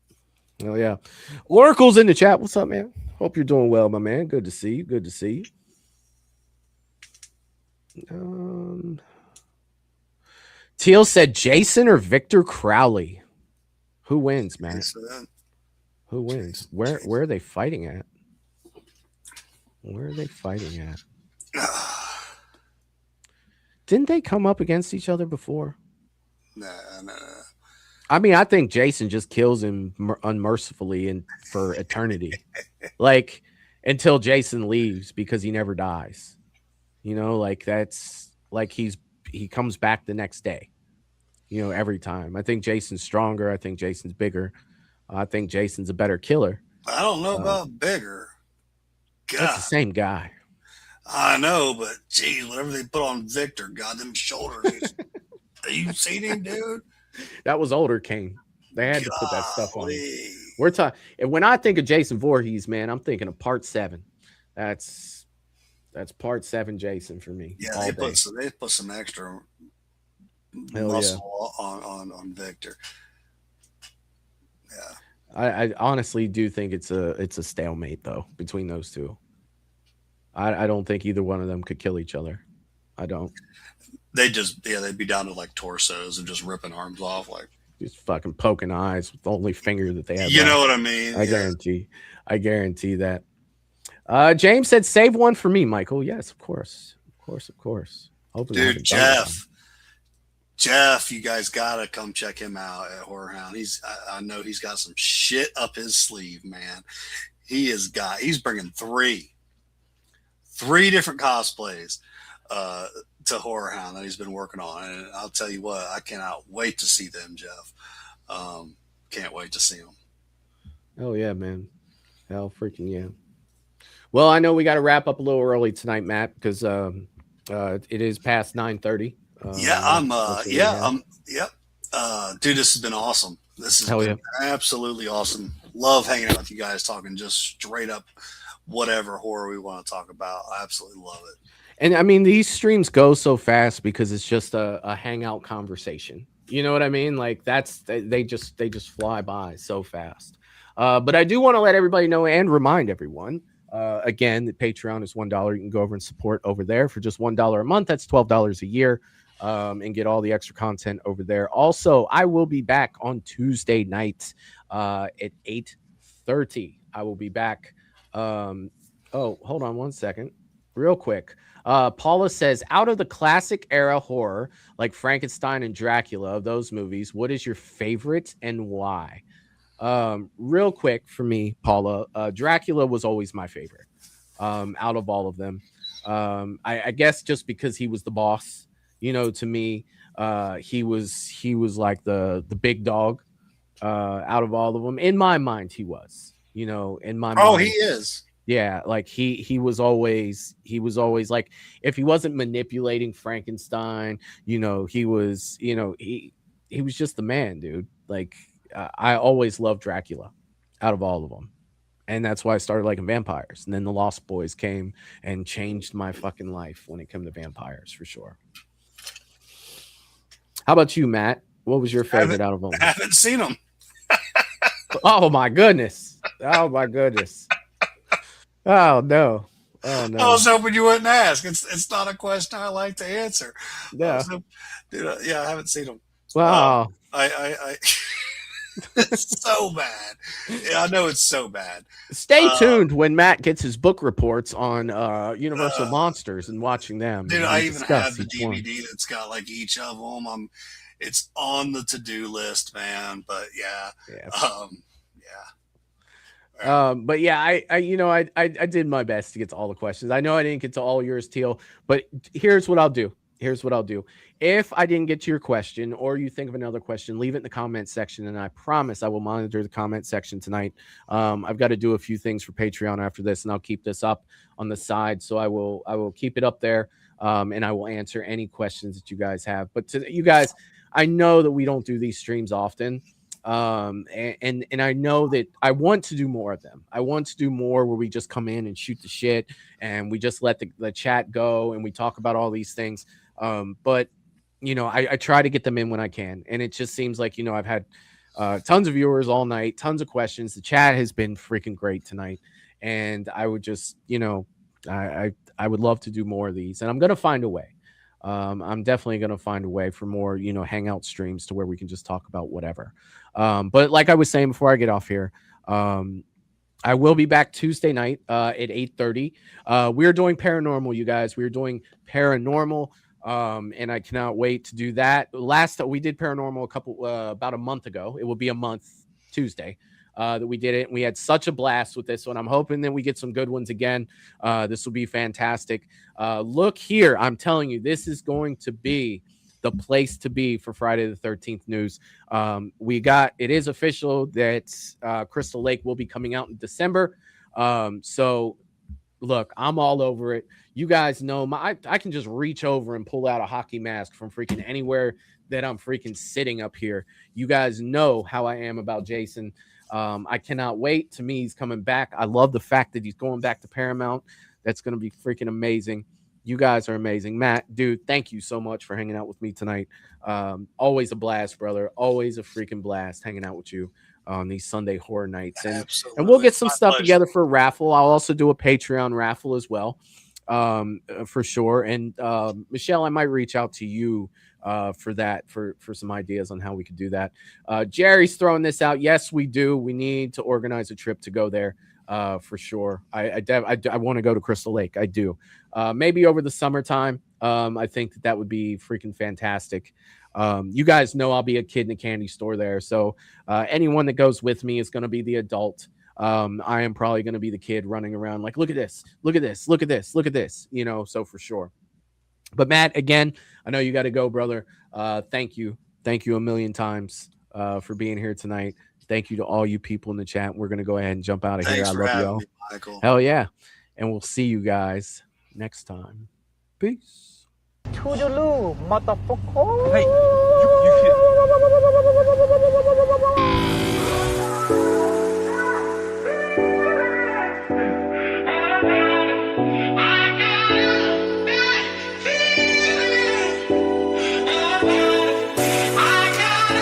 Oh yeah, Oracle's in the chat. What's up, man? Hope you're doing well, my man. Good to see you. Good to see you. Teal said Jason or Victor Crowley. Who wins, man? Who wins? Where are they fighting at? Where are they fighting at? Didn't they come up against each other before? Nah. I mean, I think Jason just kills him unmercifully and for eternity, like until Jason leaves because he never dies. You know, like that's like he comes back the next day. You know, every time. I think Jason's stronger. I think Jason's bigger. I think Jason's a better killer. I don't know about bigger. God. That's the same guy. I know, but geez, whatever they put on Victor, God, them shoulders. You seen him, dude? That was older Kane. They had to put that stuff on him. We're talking. When I think of Jason Voorhees, man, I'm thinking of Part 7. That's Part 7 Jason for me. Yeah, they put some extra muscle on Victor. Yeah. I honestly do think it's a stalemate though between those two. I don't think either one of them could kill each other. I don't. They'd be down to like torsos and just ripping arms off, like just fucking poking eyes with the only finger that they have. You know what I mean? I guarantee that. James said, "Save one for me, Michael." Yes, of course. Hopefully, dude, Jeff, you guys gotta come check him out at Horror Hound. I know he's got some shit up his sleeve, man. He's bringing three different cosplays to Horror Hound that he's been working on, and I'll tell you what, I cannot wait to see them, Jeff. Can't wait to see them. Oh yeah, man. Hell freaking yeah. Well, I know we got to wrap up a little early tonight, Matt, because it is past 9:30. Dude, this has been awesome. This has been absolutely awesome. Love hanging out with you guys, talking just straight up whatever horror we want to talk about. I absolutely love it. And I mean, these streams go so fast because it's just a hangout conversation. You know what I mean? Like they just fly by so fast. But I do want to let everybody know and remind everyone, again, that Patreon is $1. You can go over and support over there for just $1 a month. That's $12 a year. And get all the extra content over there. Also, I will be back on Tuesday night at 8:30. I will be back. Hold on one second. Real quick. Paula says, out of the classic era horror like Frankenstein and Dracula, of those movies, what is your favorite and why? Real quick for me, Paula, Dracula was always my favorite out of all of them. I guess just because he was the boss. You know, to me, he was like the big dog out of all of them. In my mind, he was. You know, in my mind. Oh, he is. Yeah, like he was always like, if he wasn't manipulating Frankenstein, you know, he was just the man, dude. Like I always loved Dracula out of all of them. And that's why I started liking vampires. And then the Lost Boys came and changed my fucking life when it came to vampires, for sure. How about you, Matt? What was your favorite out of them? I haven't seen them. Oh my goodness. Oh my goodness. Oh no. Oh no. I was hoping you wouldn't ask. It's not a question I like to answer. Yeah. I haven't seen them. Wow. I it's so bad. Yeah, I know it's so bad. Stay tuned when Matt gets his book reports on Universal Monsters and watching them. Dude, I even have the DVD that's got like each of them. It's on the to-do list, man. But but yeah, I did my best to get to all the questions. I know I didn't get to all yours, Teal, but here's what I'll do. If I didn't get to your question or you think of another question, leave it in the comment section, and I promise I will monitor the comment section tonight. I've got to do a few things for Patreon after this, and I'll keep this up on the side. So I will keep it up there, and I will answer any questions that you guys have. But to you guys, I know that we don't do these streams often, And I know that I want to do more of them. I want to do more where we just come in and shoot the shit and we just let the chat go and we talk about all these things. But you know, I try to get them in when I can, and it just seems like, you know, I've had tons of viewers all night, tons of questions. The chat has been freaking great tonight, and I would just, you know, I would love to do more of these, and I'm gonna find a way. I'm definitely gonna find a way for more, you know, hangout streams to where we can just talk about whatever. But like I was saying before I get off here, I will be back Tuesday night at 8:30. We're doing paranormal, you guys. We're doing paranormal. And I cannot wait to do that. Last we did paranormal about a month ago. It will be a month Tuesday that we did it. And we had such a blast with this one. I'm hoping that we get some good ones again. This will be fantastic. Look here. I'm telling you, this is going to be the place to be for Friday the 13th news. It is official that Crystal Lake will be coming out in December. So look, I'm all over it. You guys know I can just reach over and pull out a hockey mask from freaking anywhere that I'm freaking sitting up here. You guys know how I am about Jason. I cannot wait. To me, he's coming back. I love the fact that he's going back to Paramount. That's going to be freaking amazing. You guys are amazing. Matt, dude, thank you so much for hanging out with me tonight. Always a blast, brother. Always a freaking blast hanging out with you on these Sunday horror nights. And we'll get some stuff together for a raffle. I'll also do a Patreon raffle as well, for sure. And Michelle, I might reach out to you for that, for some ideas on how we could do that. Jerry's throwing this out. Yes, we do. We need to organize a trip to go there. For sure. I want to go to Crystal Lake. I do. Maybe over the summertime. I think that would be freaking fantastic. You guys know I'll be a kid in a candy store there. So anyone that goes with me is going to be the adult. I am probably going to be the kid running around like, look at this, look at this, look at this, look at this, you know, so for sure. But Matt, again, I know you got to go, brother. Thank you. Thank you a million times for being here tonight. Thank you to all you people in the chat. We're going to go ahead and jump out of here. I love y'all. Me, Michael. Hell yeah. And we'll see you guys next time. Peace. Toodaloo, motherfucker. Hey, you